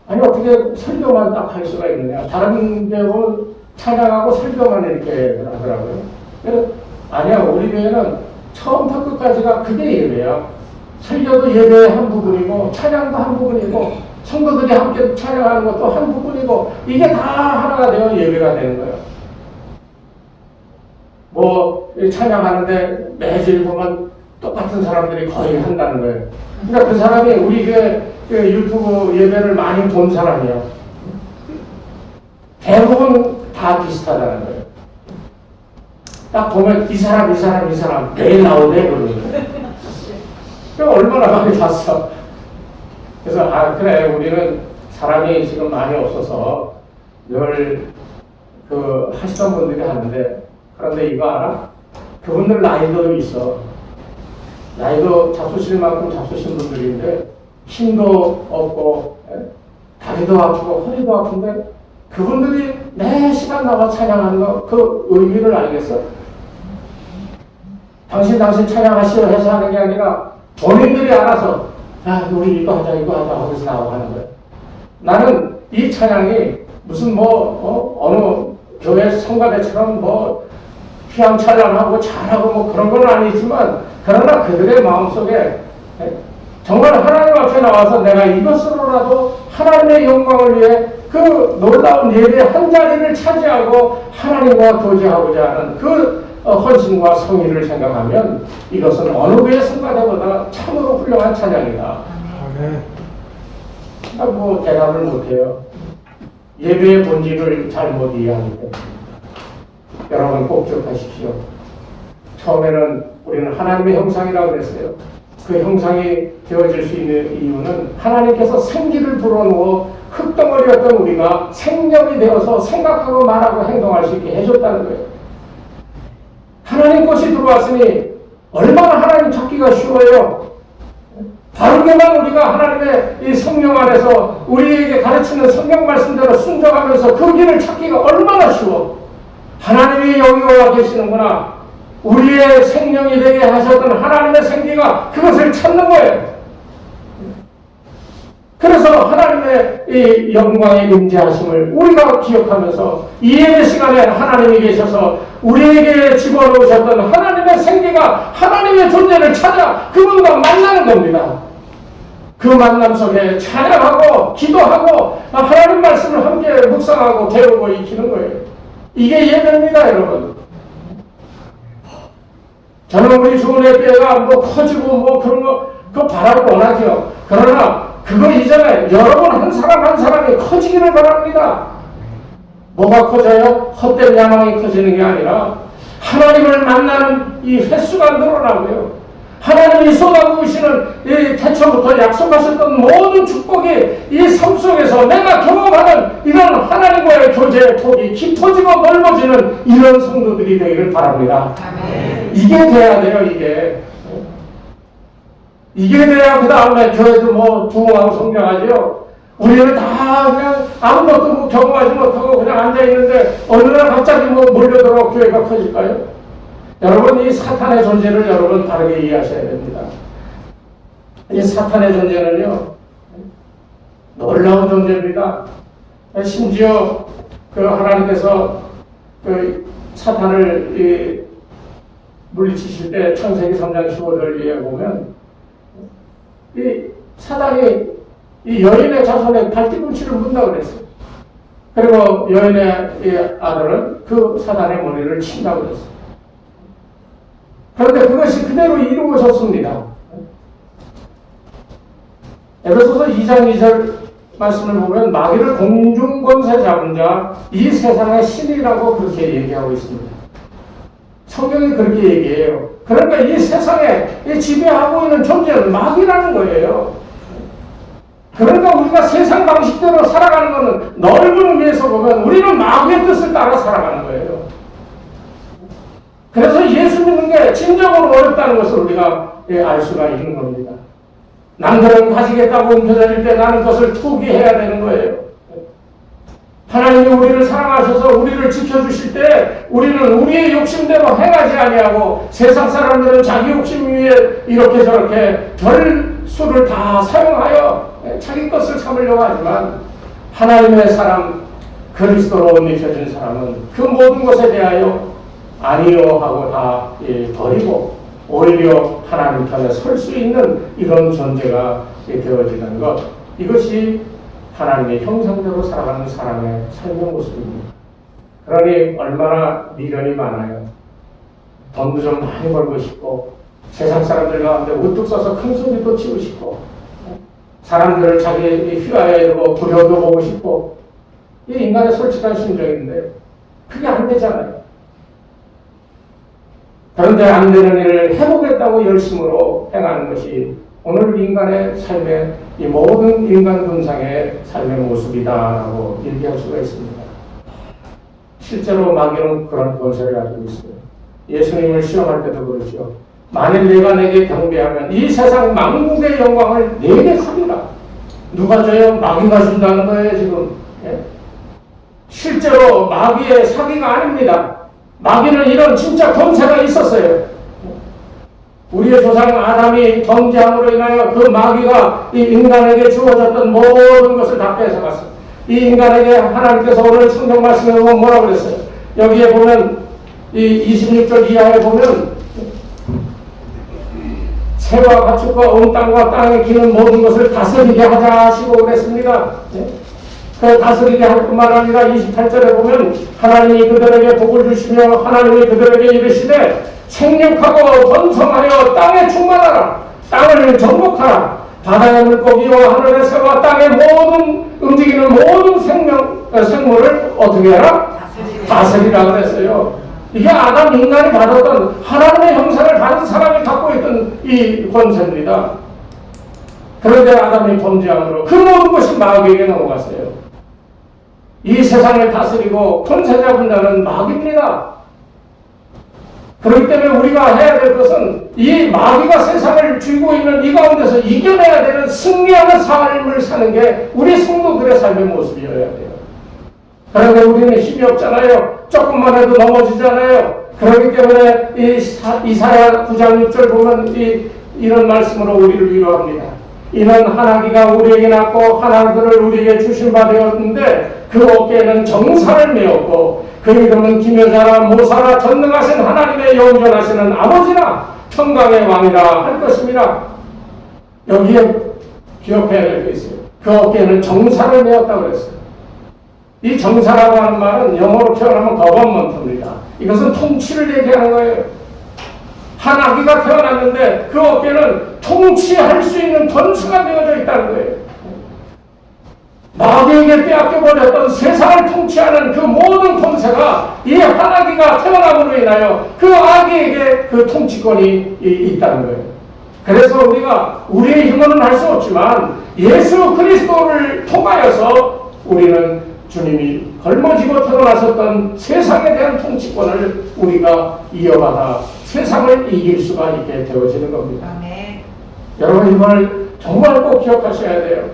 어떻게 설교만 딱 할 수가 있느냐. 다른 데는 찬양하고 설교만 이렇게 하더라고요. 그래서 아니야, 우리 교회는 처음부터 끝까지가 그게 예배야. 설교도 예배의 한 부분이고 찬양도 한 부분이고 성도들이 함께 찬양하는 것도 한 부분이고 이게 다 하나가 되어 예배가 되는 거예요. 찬양하는데 매주 보면 똑같은 사람들이 거의 한다는 거예요. 그러니까 그 사람이 우리 그 유튜브 예배를 많이 본 사람이야. 대부분 다 비슷하다는 거예요. 딱 보면 이 사람 매일 나오네 그러는 거예요. 그러니까 얼마나 많이 봤어. 그래서 그래, 우리는 사람이 지금 많이 없어서 늘 하시던 분들이 하는데, 그런데 이거 알아? 그분들 나이도 있어. 나이도 잡수실 만큼 잡수신 분들인데 힘도 없고 다리도 아프고 허리도 아픈데 그분들이 매 시간 나와 찬양하는 거 그 의미를 알겠어? 당신 찬양하시오 해서 하는 게 아니라 본인들이 알아서 우리 이거 하자 하고서 나오고 하는 거예요. 나는 이 찬양이 무슨 어느 교회 성가대처럼 휘황찬란하고 잘하고 그런 건 아니지만, 그러나 그들의 마음속에 정말 하나님 앞에 나와서 내가 이것으로라도 하나님의 영광을 위해 그 놀라운 예배 한 자리를 차지하고 하나님과 교제하고자 하는 그 헌신과 성의를 생각하면 이것은 어느 교회 성가대보다 참으로 훌륭한 찬양이다. 대답을 못해요. 예배의 본질을 잘못 이해하기 때문에. 여러분 꼭 기억하십시오. 처음에는 우리는 하나님의 형상이라고 그랬어요. 그 형상이 되어질 수 있는 이유는 하나님께서 생기를 불어넣어 흙덩어리였던 우리가 생명이 되어서 생각하고 말하고 행동할 수 있게 해줬다는 거예요. 하나님 것이 들어왔으니 얼마나 하나님 찾기가 쉬워요. 바르게만 우리가 하나님의 이 성령 안에서 우리에게 가르치는 성경 말씀대로 순종하면서 그 길을 찾기가 얼마나 쉬워. 하나님이 여기 와 계시는구나. 우리의 생명이 되게 하셨던 하나님의 생기가 그것을 찾는 거예요. 그래서 하나님의 이 영광의 임재하심을 우리가 기억하면서 이 예배 시간에 하나님이 계셔서 우리에게 집어넣으셨던 하나님의 생기가 하나님의 존재를 찾아 그분과 만나는 겁니다. 그 만남 속에 찬양하고 기도하고 하나님 말씀을 함께 묵상하고 배우고 익히는 거예요. 이게 예배입니다, 여러분. 저는 우리 좋은 예배가 커지고 그런 거 그거 바라고 원하죠. 그러나 그거 이전에 여러분 한 사람이 커지기를 바랍니다. 뭐가 커져요? 헛된 야망이 커지는 게 아니라 하나님을 만나는 이 횟수가 늘어나고요. 하나님이 쏟아부으시는 이 태초부터 약속하셨던 모든 축복이 이 삶 속에서 내가 경험하는 이런 하나님과의 교제의 폭이 깊어지고 넓어지는 이런 성도들이 되기를 바랍니다. 아멘. 이게 돼야 돼요, 이게 돼야 그 다음에 교회도 부흥하고 성장하죠. 우리는 다 그냥 아무것도 경험하지 못하고 그냥 앉아있는데 어느 날 갑자기 몰려들어 교회가 커질까요? 여러분, 이 사탄의 존재를 여러분 다르게 이해하셔야 됩니다. 이 사탄의 존재는요, 놀라운 존재입니다. 심지어 그 하나님께서 그 사탄을 물리치실 때 창세기 3장 15절을 이해 보면 이 사단이 이 여인의 자손의 발뒤꿈치를 문다고 그랬어요. 그리고 여인의 아들은 그 사단의 머리를 친다고 그랬어요. 그런데 그것이 그대로 이루어졌습니다. 에베소서 2장 2절 말씀을 보면 마귀를 공중권세 잡은 자, 이 세상의 신이라고 그렇게 얘기하고 있습니다. 성경이 그렇게 얘기해요. 그러니까 이 세상에 지배하고 있는 존재는 마귀라는 거예요. 그러니까 우리가 세상 방식대로 살아가는 것은 넓은 의미에서 보면 우리는 마귀의 뜻을 따라 살아가는 거예요. 그래서 예수 믿는 게 진정으로 어렵다는 것을 우리가 알 수가 있는 겁니다. 남들은 가지겠다고 옮겨다닐 때 나는 그것을 포기해야 되는 거예요. 하나님이 우리를 사랑하셔서 우리를 지켜주실 때 우리는 우리의 욕심대로 행하지 아니하고 세상 사람들은 자기 욕심 위에 이렇게 저렇게 별 수를 다 사용하여 자기 것을 삼으려고 하지만 하나님의 사람, 그리스도로 옷 입혀진 사람은 그 모든 것에 대하여 아니요 하고 다 버리고 오히려 하나님 편에 설 수 있는 이런 존재가 되어지는 것, 이것이 하나님의 형상대로 살아가는 사람의 삶의 모습입니다. 그러니 얼마나 미련이 많아요. 돈도 좀 많이 벌고 싶고 세상 사람들 가운데 우뚝 서서 큰 소리도 치고 싶고 사람들을 자기 휘하에 두고 부려도 보고 싶고, 이게 인간의 솔직한 심정인데 그게 안 되잖아요. 그런데 안 되는 일을 해보겠다고 열심으로 행하는 것이 오늘 인간의 삶의 이 모든 인간 군상의 삶의 모습이다라고 얘기할 수가 있습니다. 실제로 마귀는 그런 권세를 가지고 있어요. 예수님을 시험할 때도 그렇죠. 만일 내가 내게 경배하면 이 세상 만국의 영광을 내게 주리라. 누가 줘요? 마귀가 준다는 거예요, 지금. 실제로 마귀의 사기가 아닙니다. 마귀는 이런 진짜 권세가 있었어요. 우리의 조상 아담이 범죄함으로 인하여 그 마귀가 이 인간에게 주어졌던 모든 것을 다 뺏어갔어요. 이 인간에게 하나님께서 오늘 성경 말씀에 보면 뭐라고 그랬어요? 여기에 보면 이 26절 이하에 보면 새와 가축과 온 땅과 땅에 기는 모든 것을 다스리게 하자 하시고 그랬습니다. 그 다스리게 할 뿐만 아니라 28절에 보면 하나님이 그들에게 복을 주시며 하나님이 그들에게 이르시되 생육하고 번성하여 땅에 충만하라. 땅을 정복하라. 바다의 물고기와 하늘의 새와 땅의 모든 움직이는 모든 생물을 어떻게 해라? 다스리라 그랬어요. 이게 아담 인간이 받았던 하나님의 형상을 받은 사람이 갖고 있던 이 권세입니다. 그런데 아담이 범죄함으로 그 모든 것이 마귀에게 넘어갔어요. 이 세상을 다스리고 권세 잡은 자는 마귀입니다. 그렇기 때문에 우리가 해야 될 것은 이 마귀가 세상을 쥐고 있는 이 가운데서 이겨내야 되는 승리하는 삶을 사는 게 우리 성도들의 삶의 모습이어야 돼요. 그런데 우리는 힘이 없잖아요. 조금만 해도 넘어지잖아요. 그렇기 때문에 이사야 9장 6절 보면 이런 말씀으로 우리를 위로합니다. 이는 하나기가 우리에게 낳고 하나들을 우리에게 주신 바 되었는데 그 어깨에는 정사를 메었고 그 이름은 기묘자라 모사라 전능하신 하나님의 영존하시는 아버지나 평강의 왕이라 할 것입니다. 여기에 기억해야 될 게 있어요. 그 어깨에는 정사를 메었다고 그랬어요. 이 정사라고 하는 말은 영어로 표현하면 거버먼트입니다. 이것은 통치를 얘기하는 거예요. 한 아기가 태어났는데 그 어깨는 통치할 수 있는 권수가 되어져 있다는 거예요. 마귀에게 빼앗겨버렸던 세상을 통치하는 그 모든 권세가 이 한 아기가 태어남으로 인하여 그 아기에게 그 통치권이 있다는 거예요. 그래서 우리가 우리의 힘으로는 할 수 없지만 예수 그리스도를 통하여서 우리는 주님이 걸머지고 태어나셨던 세상에 대한 통치권을 우리가 이어받아 세상을 이길 수가 있게 되어지는 겁니다. 아멘. 여러분 이걸 정말 꼭 기억하셔야 돼요.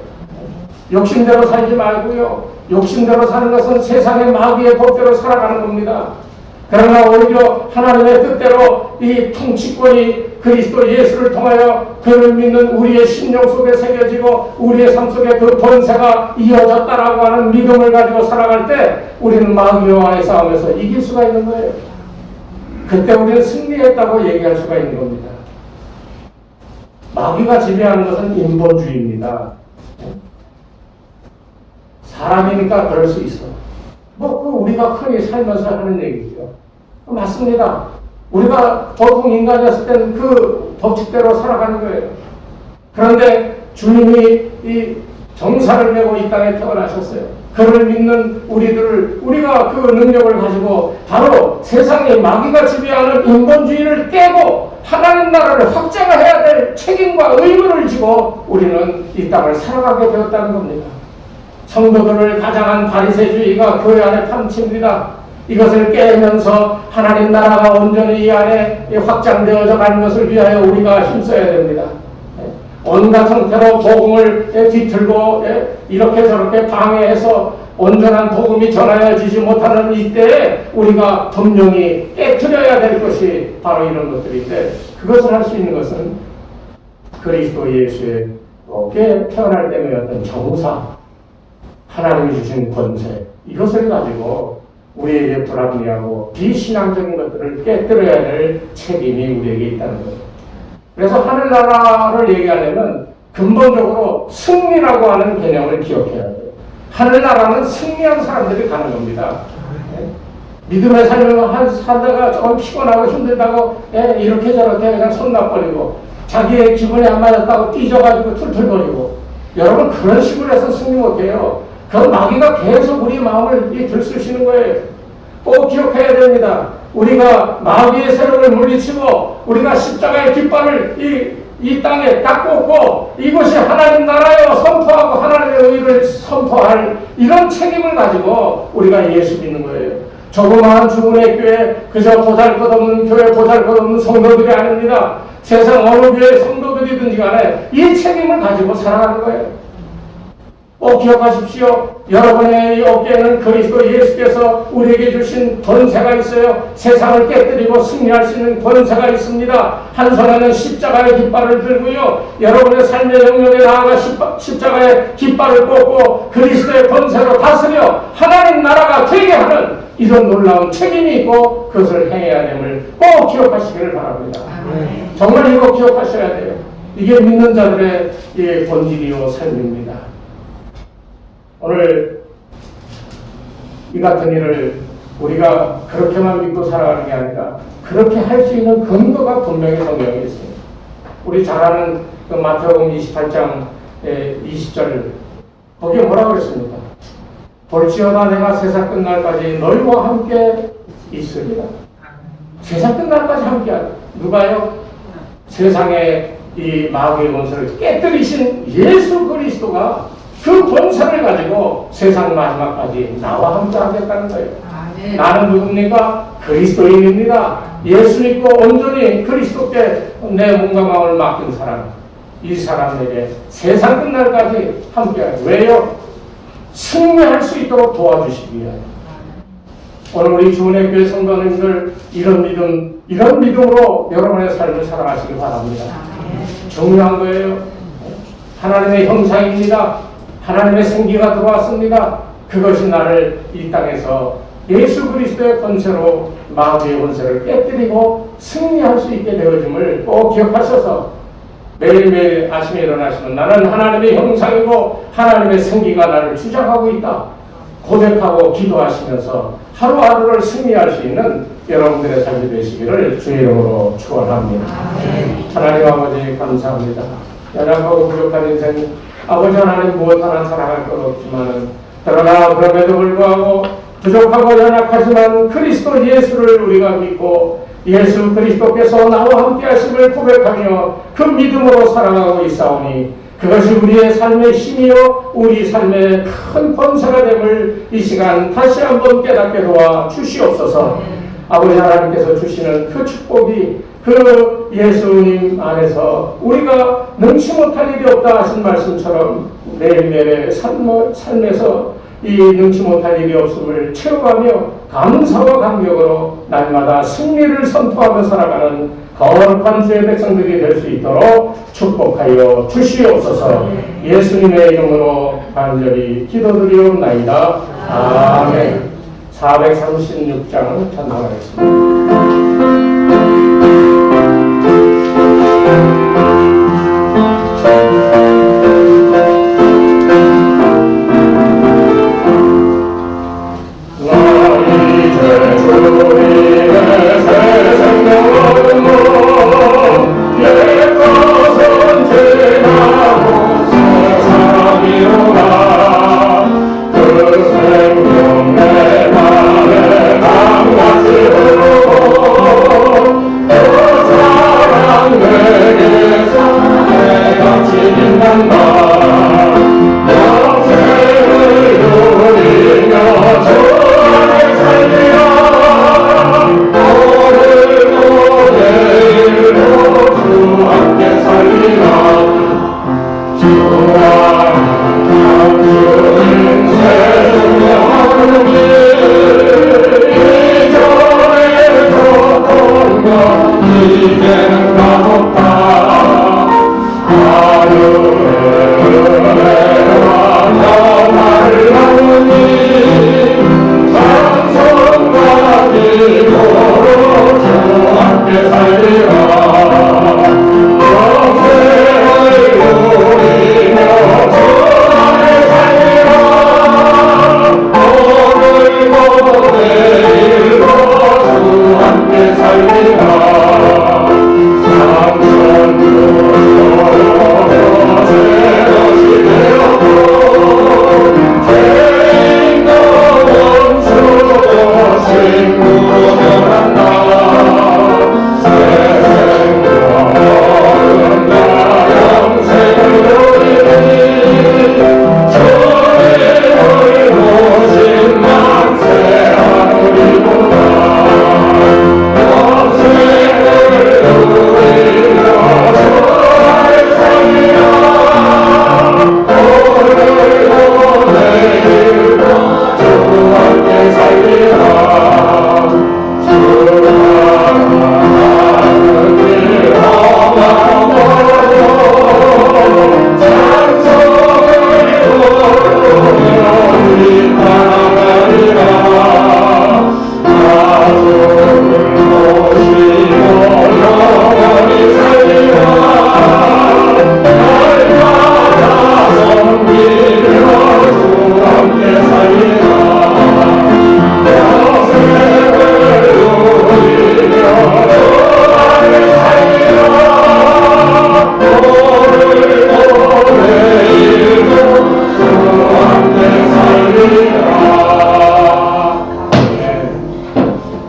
욕심대로 살지 말고요. 욕심대로 사는 것은 세상의 마귀의 법대로 살아가는 겁니다. 그러나 오히려 하나님의 뜻대로 이 통치권이 그리스도 예수를 통하여 그를 믿는 우리의 심령 속에 새겨지고 우리의 삶 속에 그 권세가 이어졌다라고 하는 믿음을 가지고 살아갈 때 우리는 마귀와의 싸움에서 이길 수가 있는 거예요. 그때 우리는 승리했다고 얘기할 수가 있는 겁니다. 마귀가 지배하는 것은 인본주의입니다. 사람이니까 그럴 수 있어. 우리가 흔히 살면서 하는 얘기죠. 맞습니다. 우리가 보통 인간이었을 때는 그 법칙대로 살아가는 거예요. 그런데 주님이 이 정사를 메고 이 땅에 태어나셨어요. 그를 믿는 우리가 그 능력을 가지고 바로 세상에 마귀가 지배하는 인본주의를 깨고 하나님 나라를 확장해야 될 책임과 의무를 지고 우리는 이 땅을 살아가게 되었다는 겁니다. 성도들을 가장한 바리새주의가 교회 안에 판치입니다. 이것을 깨면서 하나님 나라가 온전히 이 안에 확장되어져 가는 것을 위하여 우리가 힘써야 됩니다. 온갖 형태로 복음을 뒤틀고 이렇게 저렇게 방해해서 온전한 복음이 전하여지지 못하는 이때에 우리가 분명히 깨트려야 될 것이 바로 이런 것들인데 그것을 할 수 있는 것은 그리스도 예수의 어깨에 태어날 때문이었던 정사 하나님이 주신 권세 이것을 가지고 우리에게 불합리하고 비신앙적인 것들을 깨뜨려야 될 책임이 우리에게 있다는 거예요. 그래서 하늘나라를 얘기하려면 근본적으로 승리라고 하는 개념을 기억해야 돼요. 하늘나라는 승리한 사람들이 가는 겁니다. 믿음의 삶을 살다가 조금 피곤하고 힘들다고 이렇게 저렇게 그냥 손나버리고 자기의 기분이 안 맞았다고 삐져가지고 툴툴거리고 여러분 그런 식으로 해서 승리 못해요. 그 마귀가 계속 우리 마음을 들쑤시는 거예요. 꼭 기억해야 됩니다. 우리가 마귀의 세력을 물리치고 우리가 십자가의 깃발을 이 땅에 딱 꽂고 이것이 하나님 나라여 선포하고 하나님의 의를 선포할 이런 책임을 가지고 우리가 예수 믿는 거예요. 조그마한 주문의 교회 그저 보잘것없는 교회 보잘것없는 성도들이 아닙니다. 세상 어느 교회 성도들이든지 간에 이 책임을 가지고 살아가는 거예요. 꼭 기억하십시오. 여러분의 이 어깨에는 그리스도 예수께서 우리에게 주신 권세가 있어요. 세상을 깨뜨리고 승리할 수 있는 권세가 있습니다. 한 손에는 십자가의 깃발을 들고요. 여러분의 삶의 영역에 나아가 십자가의 깃발을 꽂고 그리스도의 권세로 다스려 하나님 나라가 되게 하는 이런 놀라운 책임이 있고 그것을 행해야 됨을 꼭 기억하시기를 바랍니다. 정말 이거 기억하셔야 돼요. 이게 믿는 자들의 이 본질이요 삶입니다. 오늘 이 같은 일을 우리가 그렇게만 믿고 살아가는 게 아니라 그렇게 할 수 있는 근거가 분명히 성경에 있습니다. 우리 잘 아는 그 마태복음 28장 20절 거기에 뭐라고 그랬습니까? 볼지어다 내가 세상 끝날까지 너희와 함께 있으리라. 세상 끝날까지 함께하다. 누가요? 세상의 이 마귀의 권세를 깨뜨리신 예수 그리스도가 그 권세를 가지고 세상 마지막까지 나와 함께 하겠다는 거예요. 나는 누굽니까? 그리스도인입니다. 예수 믿고 온전히 그리스도께 내 몸과 마음을 맡긴 사람, 이 사람에게 세상 끝날까지 함께하요. 왜요? 승리할 수 있도록 도와주시기 위하여. 오늘 우리 주은혜 교회 성도님들 이런 믿음으로 여러분의 삶을 살아가시기 바랍니다. 중요한 거예요. 하나님의 형상입니다. 하나님의 생기가 들어왔습니다. 그것이 나를 이 땅에서 예수 그리스도의 권세로 마귀의 권세를 깨뜨리고 승리할 수 있게 되어짐을 꼭 기억하셔서 매일매일 아침에 일어나시면 나는 하나님의 형상이고 하나님의 생기가 나를 주장하고 있다 고백하고 기도하시면서 하루하루를 승리할 수 있는 여러분들의 삶이 되시기를 주의 이름으로 축원합니다. 하나님 아버지 감사합니다. 연약하고 부족한 인생 아버지 하나님 무엇 하나 살아갈 것 없지만 그러나 그럼에도 불구하고 부족하고 연약하지만 그리스도 예수를 우리가 믿고 예수 그리스도께서 나와 함께 하심을 고백하며 그 믿음으로 살아가고 있사오니 그것이 우리의 삶의 힘이요 우리 삶의 큰 권세가 됨을 이 시간 다시 한번 깨닫게 도와 주시옵소서. 아버지 하나님께서 주시는 그 축복이 그 예수님 안에서 우리가 능치 못할 일이 없다 하신 말씀처럼 매일매일의 삶에서 이 능치 못할 일이 없음을 채워가며 감사와 감격으로 날마다 승리를 선포하며 살아가는 거룩한 주의 백성들이 될 수 있도록 축복하여 주시옵소서. 예수님의 이름으로 간절히 기도드리옵나이다. 아멘. 436장 찬송하겠습니다. 그 생명 내 맘에 강같이 흐르고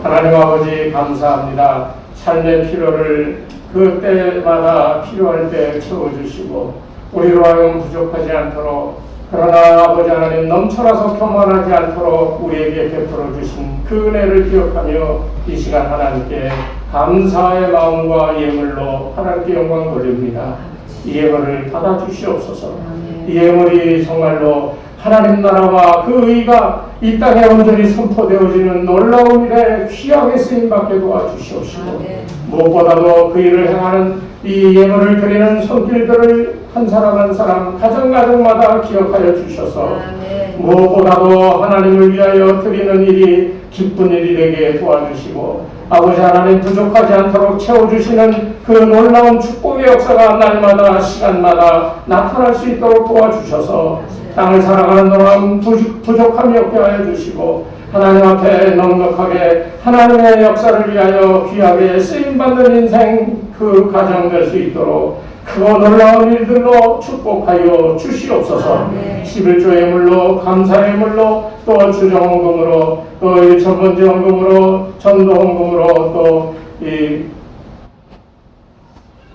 하나님 아버지 감사합니다. 삶의 필요를 그때마다 필요할 때 채워주시고 우리로 하여금 부족하지 않도록, 그러나 아버지 하나님 넘쳐나서 교만하지 않도록 우리에게 베풀어 주신 그 은혜를 기억하며 이 시간 하나님께 감사의 마음과 예물로 하나님께 영광 돌립니다. 이 예물을 받아주시옵소서. 이 예물이 정말로 하나님 나라와 그 의가 이 땅에 온전히 선포되어지는 놀라운 일에 귀하게 쓰임받게 도와주시옵시고, 무엇보다도 그 일을 행하는 이 예물을 드리는 손길들을 한 사람 한 사람 가정가정마다 기억하여 주셔서 무엇보다도 하나님을 위하여 드리는 일이 기쁜 일이 되게 도와주시고, 아버지 하나님 부족하지 않도록 채워주시는 그 놀라운 축복의 역사가 날마다 시간마다 나타날 수 있도록 도와주셔서 땅을 살아가는 동안 부족함이 없게 하여 주시고, 하나님 앞에 넉넉하게 하나님의 역사를 위하여 귀하게 쓰임받는 인생 그 가정 될 수 있도록 크고 놀라운 일들로 축복하여 주시옵소서. 11조 예물로, 감사의 예물로, 또 주정헌금으로, 또 1천번째 헌금으로, 전도헌금으로, 또 이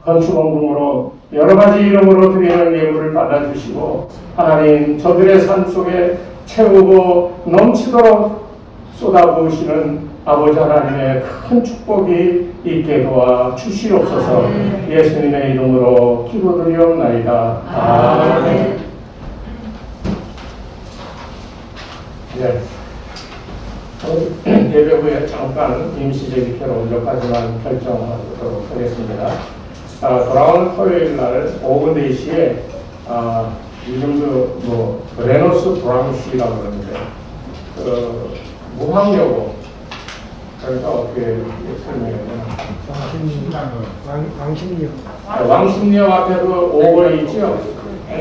건축헌금으로 여러 가지 이름으로 드리는 예물을 받아주시고, 하나님 저들의 삶 속에 채우고 넘치도록 쏟아부으시는 아버지 하나님의 큰 축복이 있게 도와 주시옵소서. 예수님의 이름으로 기도드리옵나이다. 아멘. 네. 예배 후에 잠깐 임시제기표로 여기까지만 결정하도록 하겠습니다. 돌아오는 토요일 날 오후 4시에 이름도 레노스 브람시라고 그러는데 무항여고, 그러니까 어떻게 설명해야 되나? 왕십리역 앞에 그 5월이 있죠.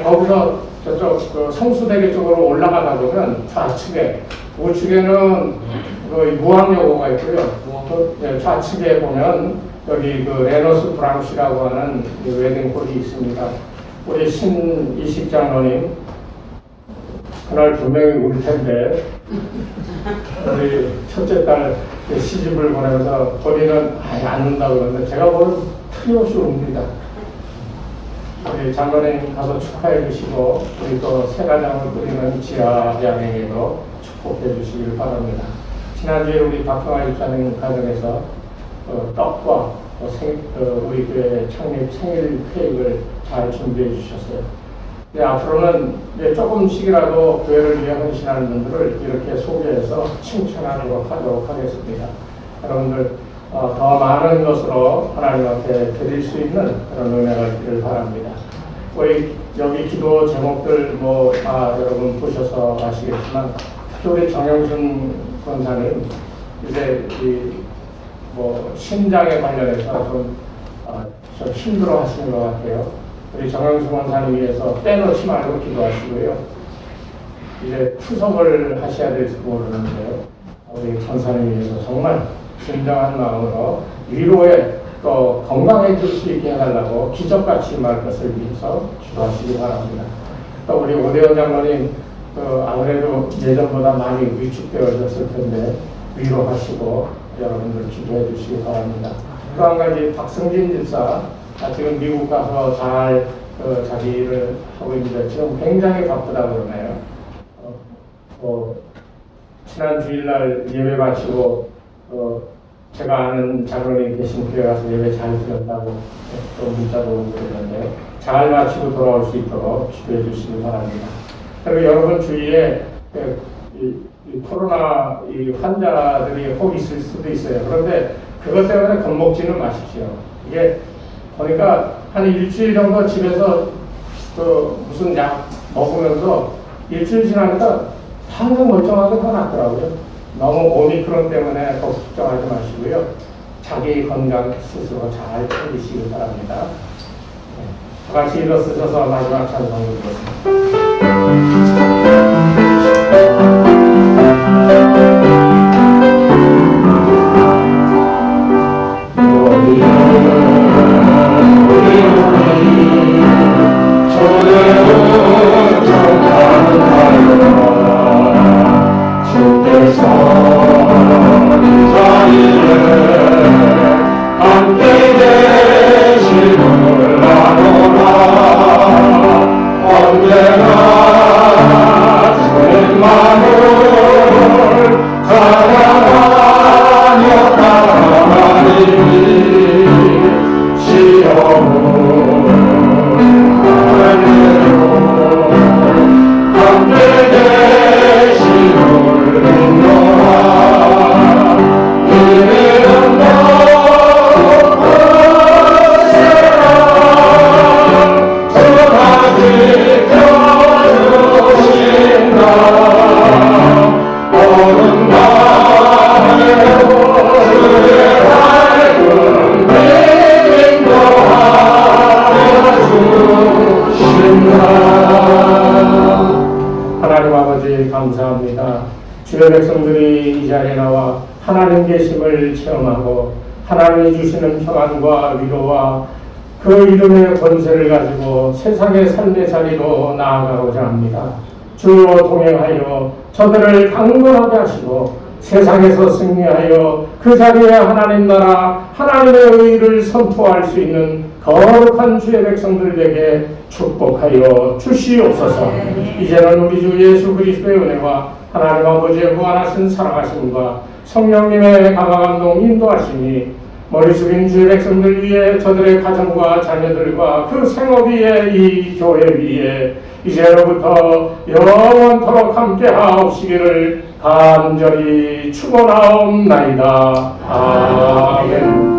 거기서 저쪽 그 성수대교 쪽으로 올라가다 보면 좌측에, 우측에는 그 무항여고가 있고요. 그 좌측에 보면 여기 그 레노스 브람시라고 하는 웨딩홀이 있습니다. 우리 신이식 장로님 그날 분명히 울 텐데, 우리 첫째 딸 시집을 보내면서 본인은 안 운다고 그러는데 제가 보면 틀림없이 웁니다. 우리 장로님 가서 축하해 주시고, 우리 또 새가장을 꾸리는 지하 양에게도 축복해 주시길 바랍니다. 지난주에 우리 박형아 집사님 가정에서 떡과 우리 교회 창립 생일 케이크를 잘 준비해 주셨어요. 네, 앞으로는 조금씩이라도 교회를 위해 헌신하는 분들을 이렇게 소개해서 칭찬하도록 하도록 하겠습니다. 여러분들 더 많은 것으로 하나님 앞에 드릴 수 있는 그런 은혜가 있기를 바랍니다. 우리 여기 기도 제목들 다 여러분 보셔서 아시겠지만, 특히 우리 정영순 권사님 이제 신장에 관련해서 좀 힘들어 하시는 것 같아요. 우리 정영수 권사님 위해서 빼놓지 말고 기도하시고요. 이제 투석을 하셔야 될지 모르는데요. 우리 권사님 위해서 정말 진정한 마음으로 위로에 또 건강해질 수 있게 해달라고 기적같이 임할 것을 위해서 기도하시기 바랍니다. 또 우리 오대원 장로님 아무래도 예전보다 많이 위축되어졌을 텐데 위로하시고 여러분들 기도해 주시기 바랍니다. 또 한 가지 박승진 집사 지금 미국 가서 잘 자기 일을 하고 있는데 지금 굉장히 바쁘다고 그러네요. 지난 주일날 예배 마치고 제가 아는 장로님 계신 교회 가서 예배 잘 드렸다고 또 문자도 오고 그러는데 잘 마치고 돌아올 수 있도록 기도해 주시기 바랍니다. 그리고 여러분 주위에 이 코로나 환자들이 혹 있을 수도 있어요. 그런데 그것 때문에 겁먹지는 마십시오. 이게 보니까 한 일주일 정도 집에서 무슨 약 먹으면서 일주일 지나니까 항상 멀쩡하게 화났더라고요. 너무 오미크론 때문에 걱정하지 마시고요. 자기 건강 스스로 잘 챙기시기 바랍니다. 다 같이 일어서셔서 마지막 찬송을 드리겠습니다. 주께서 이 자리에 은혜를 체험하고 하나님이 주시는 평안과 위로와 그 이름의 권세를 가지고 세상의 삶의 자리로 나아가고자 합니다. 주로 동행하여 저들을 강건하게 하시고 세상에서 승리하여 그 자리에 하나님 나라 하나님의 의를 선포할 수 있는 거룩한 주의 백성들에게 축복하여 주시옵소서. 이제는 우리 주 예수 그리스도의 은혜와 하나님 아버지의 무한하신 사랑하심과 성령님의 감화감동 인도하심이 머리 숙인 주의 백성들 위에 저들의 가정과 자녀들과 그 생업 위에 이 교회 위에 이제로부터 영원토록 함께 하옵시기를 간절히 축원하옵나이다. 아멘.